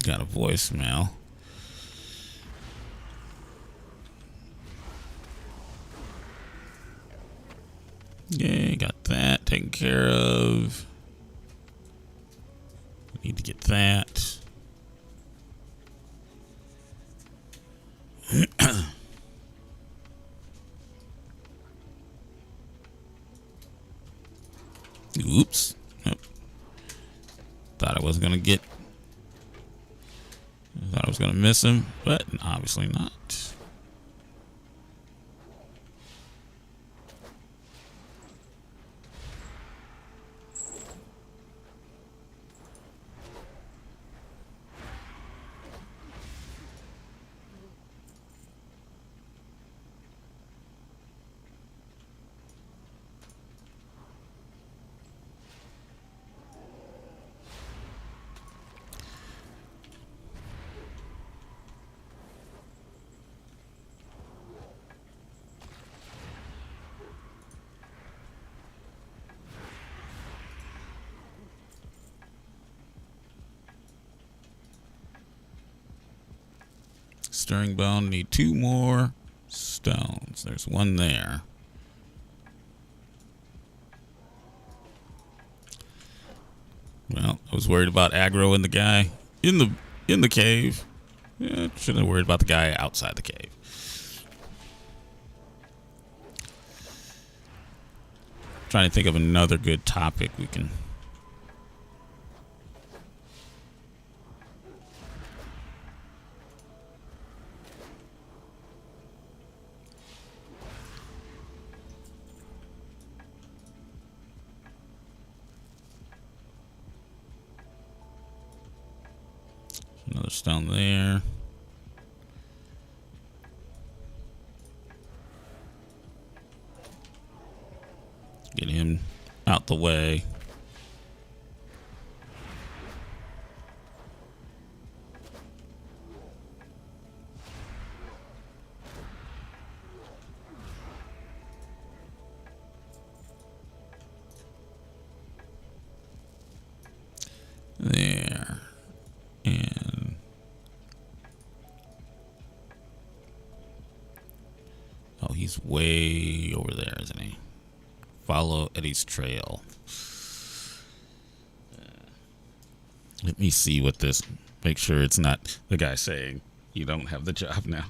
Got a voicemail. Yeah, got that taken care of. Need to get that. Oops. Yep. Thought I wasn't gonna get. Thought I was gonna miss him, but obviously not. Stirring bone. Need 2 more stones. There's one there. Well, I was worried about aggro in the guy in the cave. Yeah, shouldn't have worried about the guy outside the cave. Trying to think of another good topic we can. Another stone there. Get him out the way. There. And oh, he's way over there, isn't he? Follow Eddie's trail. Let me see what this. Make sure it's not the guy saying you don't have the job now.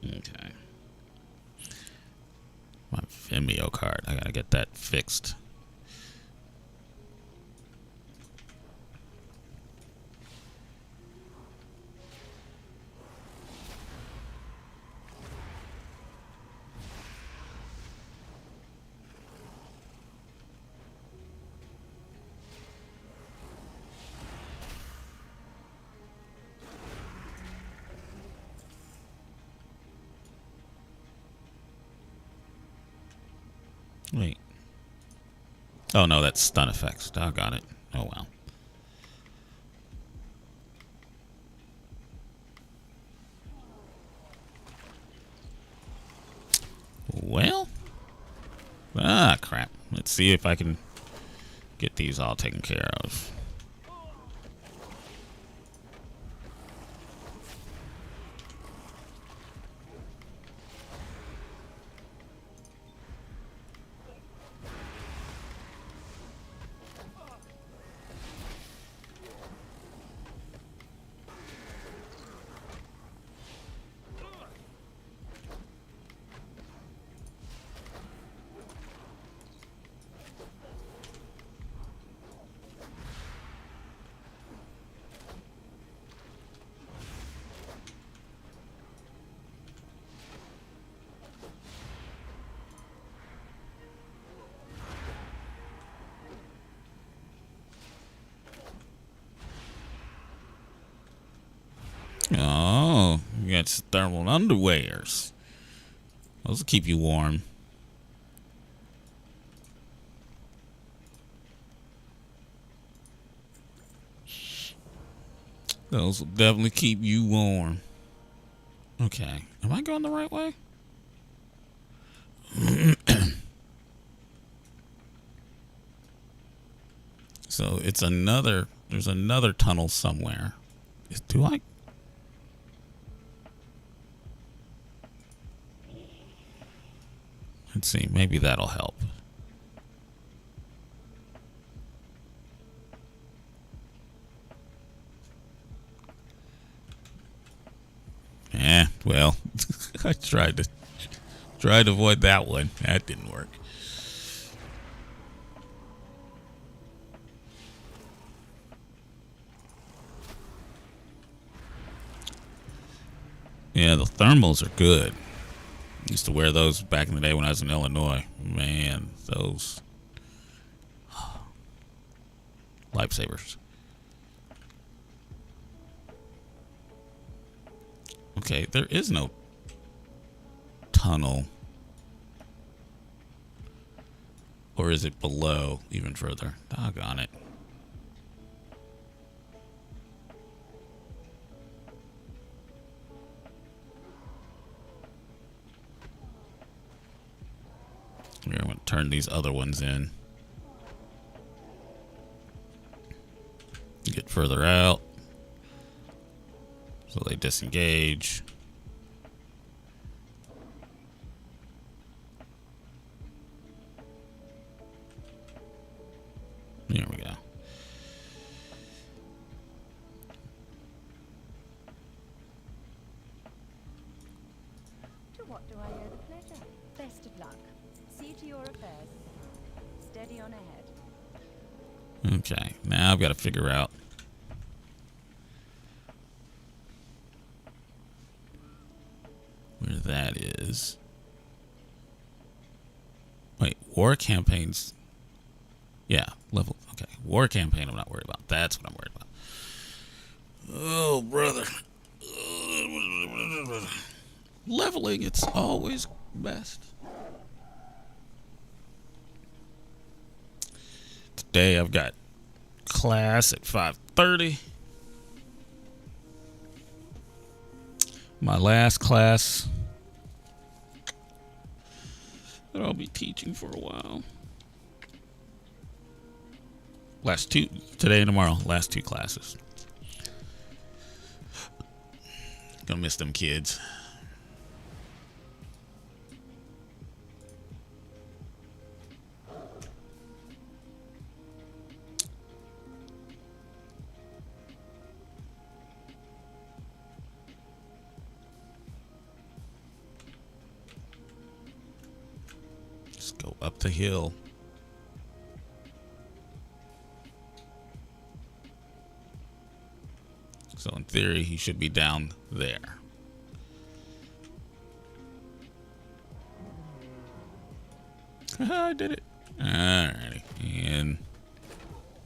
Okay. My Vimeo card. I gotta get that fixed. Wait. Oh no, that's stun effects. Doggone it. Oh well. Well. Ah, crap. Let's see if I can get these all taken care of. Oh, you got thermal underwears. Those will keep you warm. Those will definitely keep you warm. Okay. Am I going the right way? So it's another. There's another tunnel somewhere. Do I? Let's see. Maybe that'll help. Well, I tried to avoid that one. That didn't work. Yeah, the thermals are good. I used to wear those back in the day when I was in Illinois. Man, those lifesavers. Okay, there is no tunnel. Or is it below even further? Doggone it. Here, I'm going to turn these other ones in. Get further out. So they disengage. There we go. To what do I owe the pleasure? Best of luck. See to your affairs. Steady on ahead. Okay, now I've got to figure out where that is. Wait, war campaigns. Yeah, level. Okay, war campaign I'm not worried about. That's what I'm worried about. Oh, brother. Leveling, it's always best. Today I've got class at 5:30. My last class that I'll be teaching for a while. Last two, today and tomorrow, last two classes. Gonna miss them kids. Just go up the hill. So in theory, he should be down there. I did it. Alrighty. And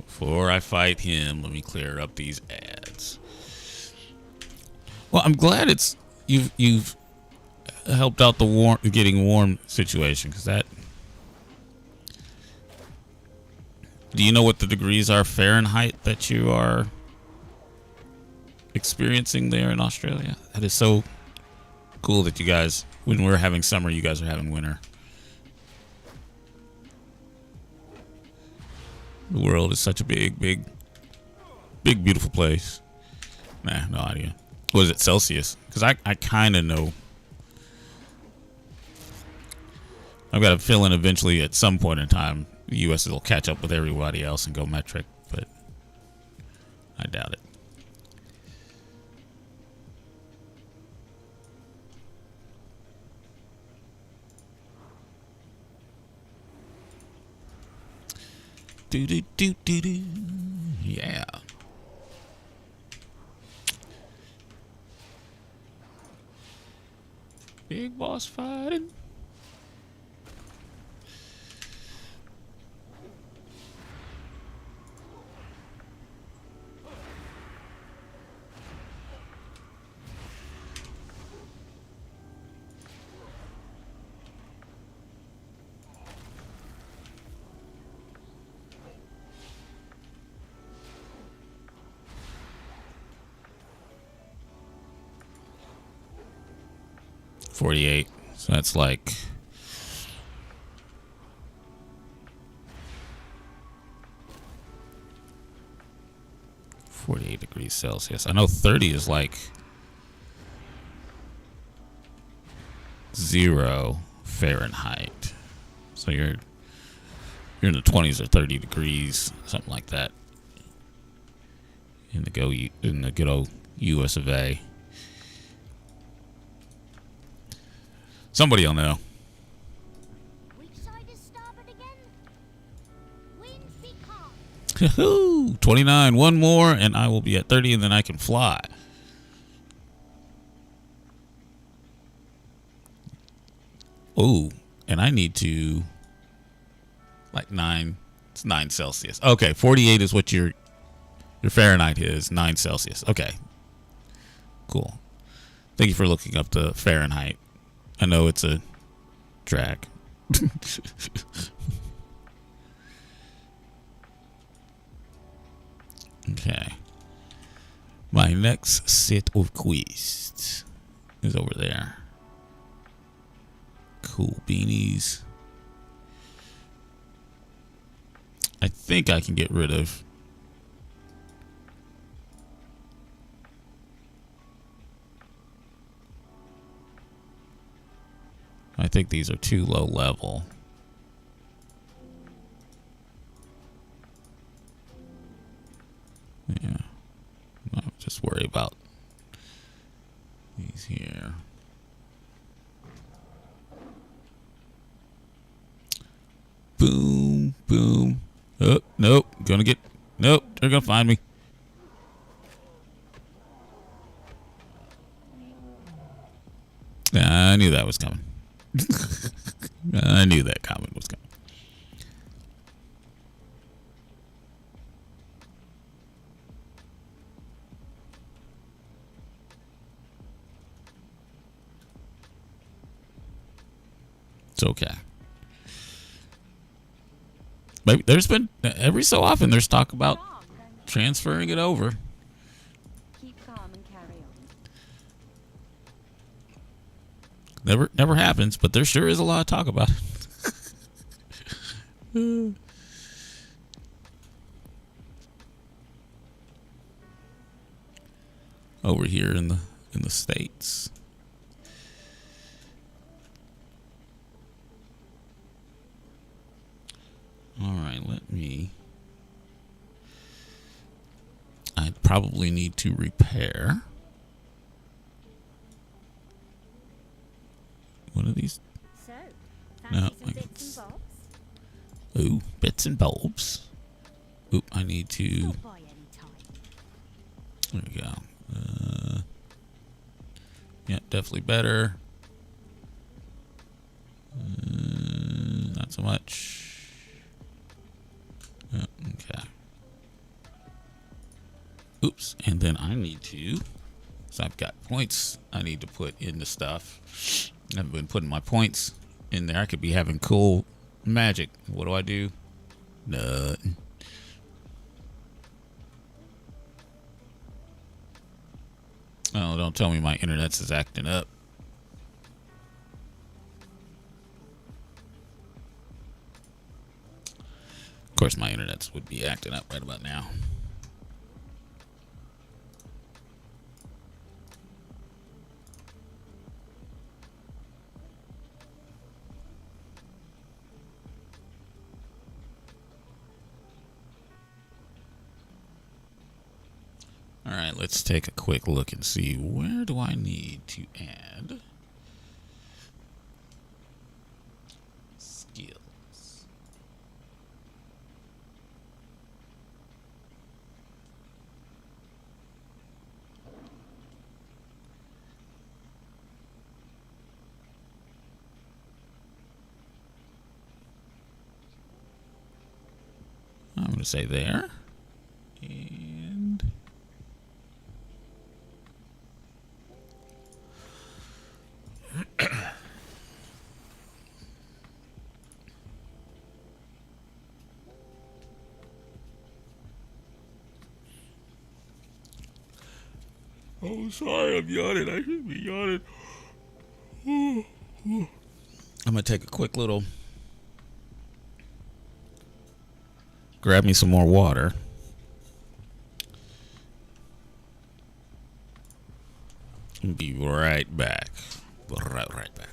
before I fight him, let me clear up these ads. Well, I'm glad you've helped out the getting warm situation, because that. Do you know what the degrees are Fahrenheit that you are experiencing there in Australia? That is so cool that you guys, when we're having summer, you guys are having winter. The world is such a big, beautiful place. Nah, no idea. What is it, Celsius? Because I kind of know. I've got a feeling eventually at some point in time, the U.S. will catch up with everybody else and go metric, but I doubt it. Do do do do do. Yeah. Big boss fighting. $48. So that's like 48 degrees Celsius. I know 30 is like 0 Fahrenheit. So you're in the 20s or 30 degrees, something like that. In the good old US of A. Somebody will know. Which side is starboard again? Winds be calm. 29, one more, and I will be at 30, and then I can fly. Oh, and I need to, like 9, it's 9 Celsius. Okay, 48 is what your Fahrenheit is, 9 Celsius. Okay, cool. Thank you for looking up the Fahrenheit. I know it's a drag. Okay. My next set of quests is over there. Cool beanies. I think I can get rid of. I think these are too low level. Yeah. I'll just worry about these here. Boom, boom. Oh, nope. Nope. They're gonna find me. I knew that was coming. I knew that comment was coming. It's okay. Maybe there's been every so often there's talk about transferring it over. Keep calm and carry on. Never happens, but there sure is a lot of talk about it. Over here in the States. All right, I probably need to repair one of these. So, No, fancy some bits and bobs? Ooh, bits and bulbs. Ooh, I need to. Stop by any time. There we go. Yeah, definitely better. Not so much. Okay. Oops, and then I need to. So I've got points I need to put into stuff. I haven't been putting my points in there. I could be having cool magic. What do? Nothing. Oh, don't tell me my internet's is acting up. Of course, my internet's would be acting up right about now. All right, let's take a quick look and see where do I need to add skills. I'm going to say there. And oh, sorry, I'm yawning. I shouldn't be yawning. I'm going to take a quick little... Grab me some more water. Be right back. Right back.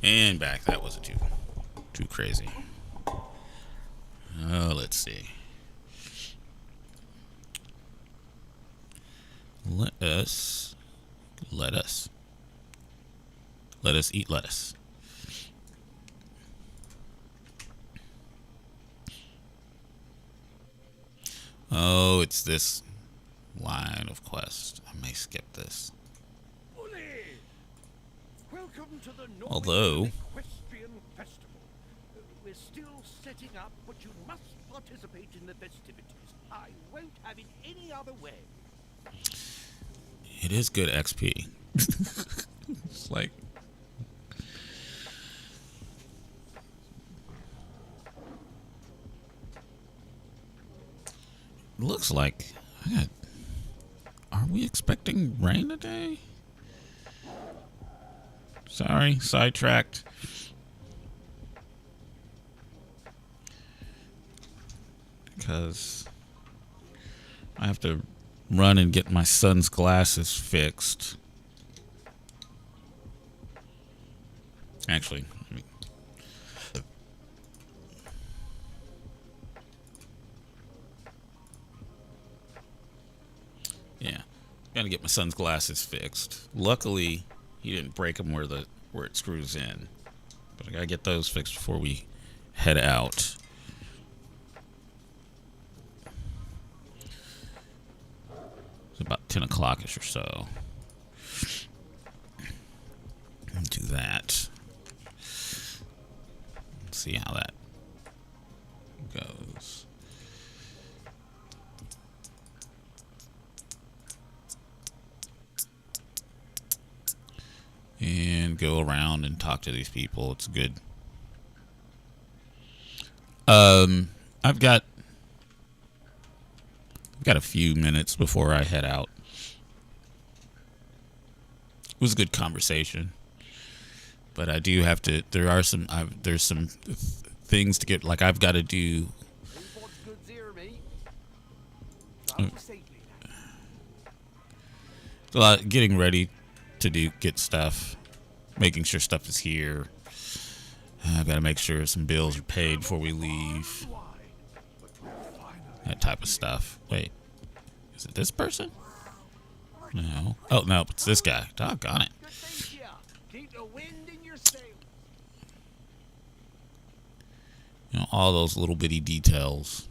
And back. That wasn't too crazy. Oh, let's see. Let us eat lettuce. Oh, it's this line of quest. I may skip this. Welcome to the Although Equestrian Festival. We're still setting up, but you must participate in the festivities. I won't have it any other way. it is good XP. It's like looks like are we expecting rain today? Sorry, sidetracked. Because I have to run and get my son's glasses fixed. Actually, yeah, gotta get my son's glasses fixed. Luckily, he didn't break them where it screws in, but I gotta get those fixed before we head out. It's about 10 o'clock-ish or so. Do that. Let's see how that goes. And go around and talk to these people. It's good. I've got a few minutes before I head out. It was a good conversation, but I do have to. There's some things to get. Like I've got to do. A lot getting ready to get stuff, making sure stuff is here. I've got to make sure some bills are paid before we leave. That type of stuff. Wait, is it this person? No. Oh no, it's this guy. Doggone it. You know, all those little bitty details.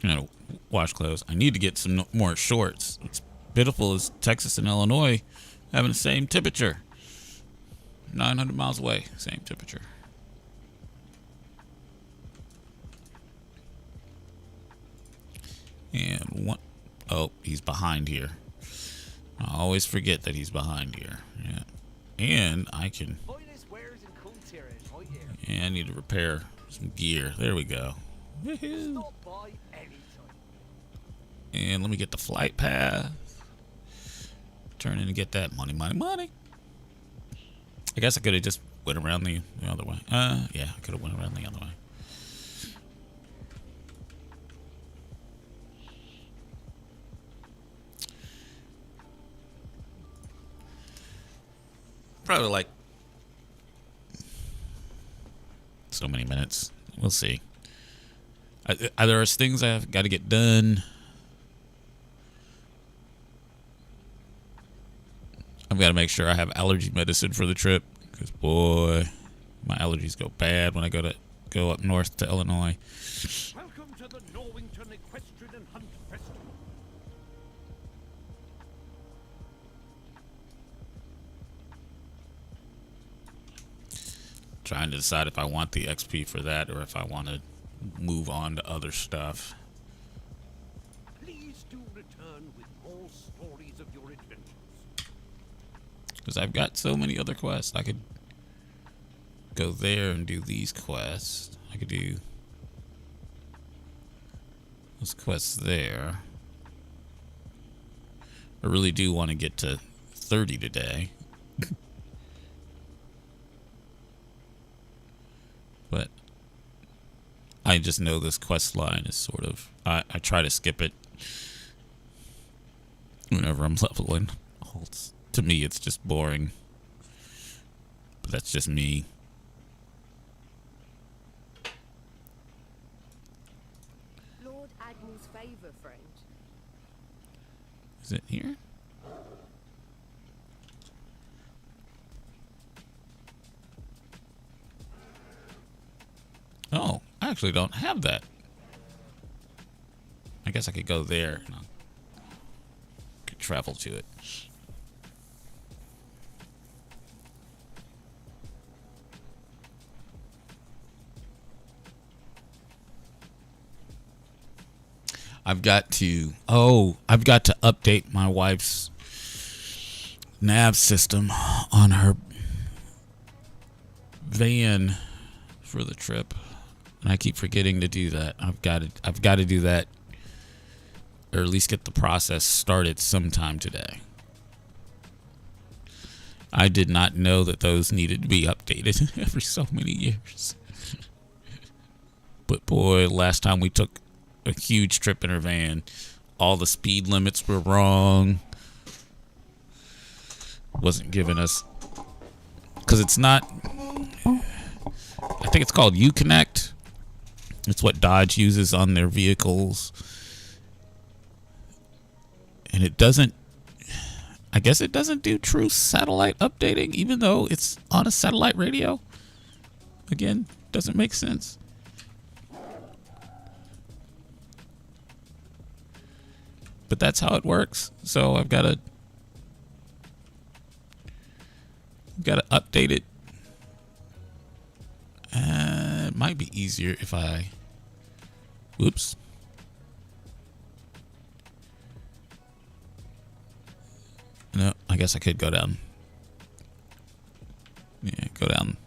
You know, wash clothes. I need to get some more shorts. It's pitiful as Texas and Illinois having the same temperature. 900 miles away, same temperature. And one, oh, he's behind here. I always forget that he's behind here. Yeah. And I can, Finest wares and coats here, right here. yeah, I need to repair some gear. There we go. Woohoo. Stop by anytime. And let me get the flight path. Turn in and get that money, money, money. I guess I could have just went around the other way. Yeah, I could have went around the other way. Probably like so many minutes. We'll see. There's things I've got to get done. I've got to make sure I have allergy medicine for the trip, because boy, my allergies go bad when I go up north to Illinois. Welcome to the Norwington Equestrian and Hunt Festival. Trying to decide if I want the XP for that or if I want to move on to other stuff. Please do return with more stories of your adventures. Because I've got so many other quests. I could go there and do these quests. I could do those quests there. I really do want to get to 30 today. But I just know this quest line is sort of... I try to skip it whenever I'm leveling. To me, it's just boring. But that's just me. Lord Agnew's favour, friend. Is it here? Oh, I actually don't have that. I guess I could go there and I could travel to it. I've got to update my wife's nav system on her van for the trip. And I keep forgetting to do that. I've got to do that, or at least get the process started sometime today. I did not know that those needed to be updated every so many years. But boy, last time we took a huge trip in her van, all the speed limits were wrong. Wasn't giving us, because it's not, I think it's called Uconnect. It's what Dodge uses on their vehicles. And it doesn't, I guess it doesn't do true satellite updating, even though it's on a satellite radio. Again, doesn't make sense. But that's how it works. So I've got to update it. It might be easier if I, whoops. No, I guess I could go down. Yeah, go down.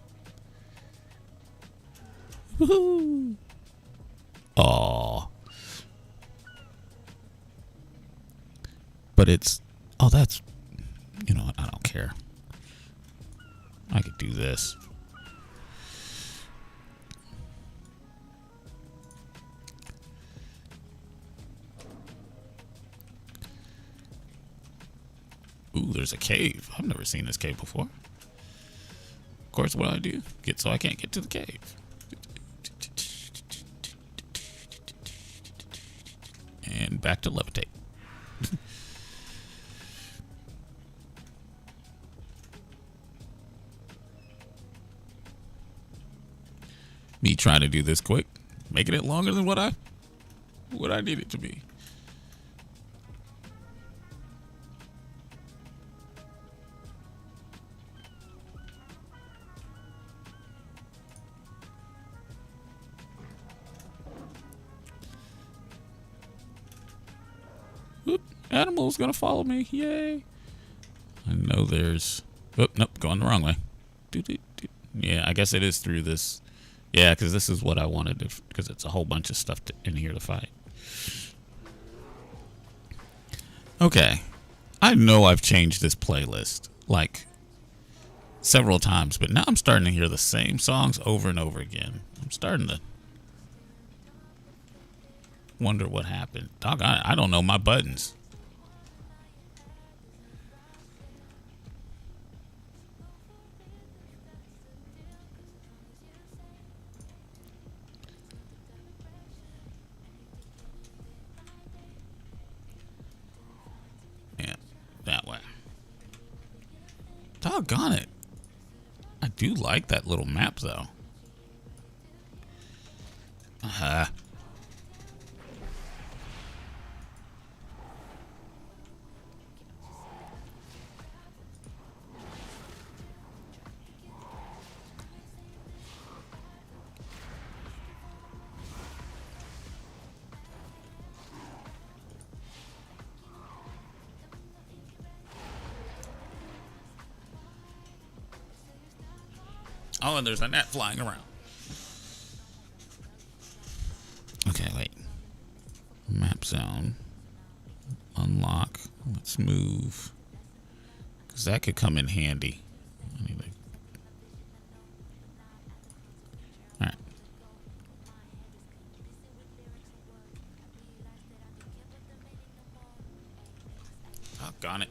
Woohoo! Aww. But it's, oh, that's, you know what, I don't care. I could do this. Ooh, there's a cave. I've never seen this cave before. Of course, what do I do? So I can't get to the cave. And back to levitate. Me trying to do this quick, making it longer than what I need it to be. Animal's gonna follow me. Yay. I know there's... Oh, nope, going the wrong way. Yeah, I guess it is through this. Yeah, because this is what I wanted to... Because it's a whole bunch of stuff in here to fight. Okay. I know I've changed this playlist, like, several times, but now I'm starting to hear the same songs over and over again. I'm starting to wonder what happened. Dog, I don't know my buttons. Yeah, that way. Doggone it. I do like that little map, though. Uh-huh. Oh, and there's a net flying around. Okay, wait. Map zone. Unlock. Let's move. Because that could come in handy. Alright. Doggone it.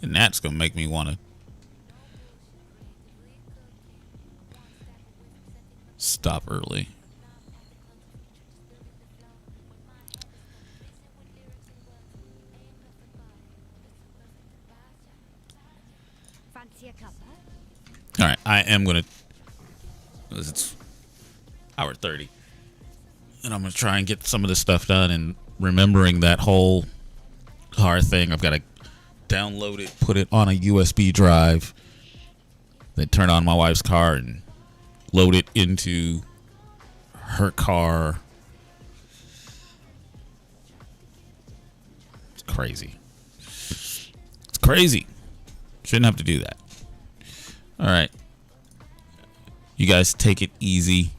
And that's going to make me want to stop early. Fancy a cuppa? All right, I am going to... It's hour 30. And I'm going to try and get some of this stuff done. And remembering that whole car thing, I've got to download it, put it on a USB drive, then turn on my wife's car and load it into her car. It's crazy. It's crazy. Shouldn't have to do that. All right. You guys take it easy.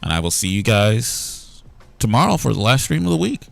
And I will see you guys tomorrow for the last stream of the week.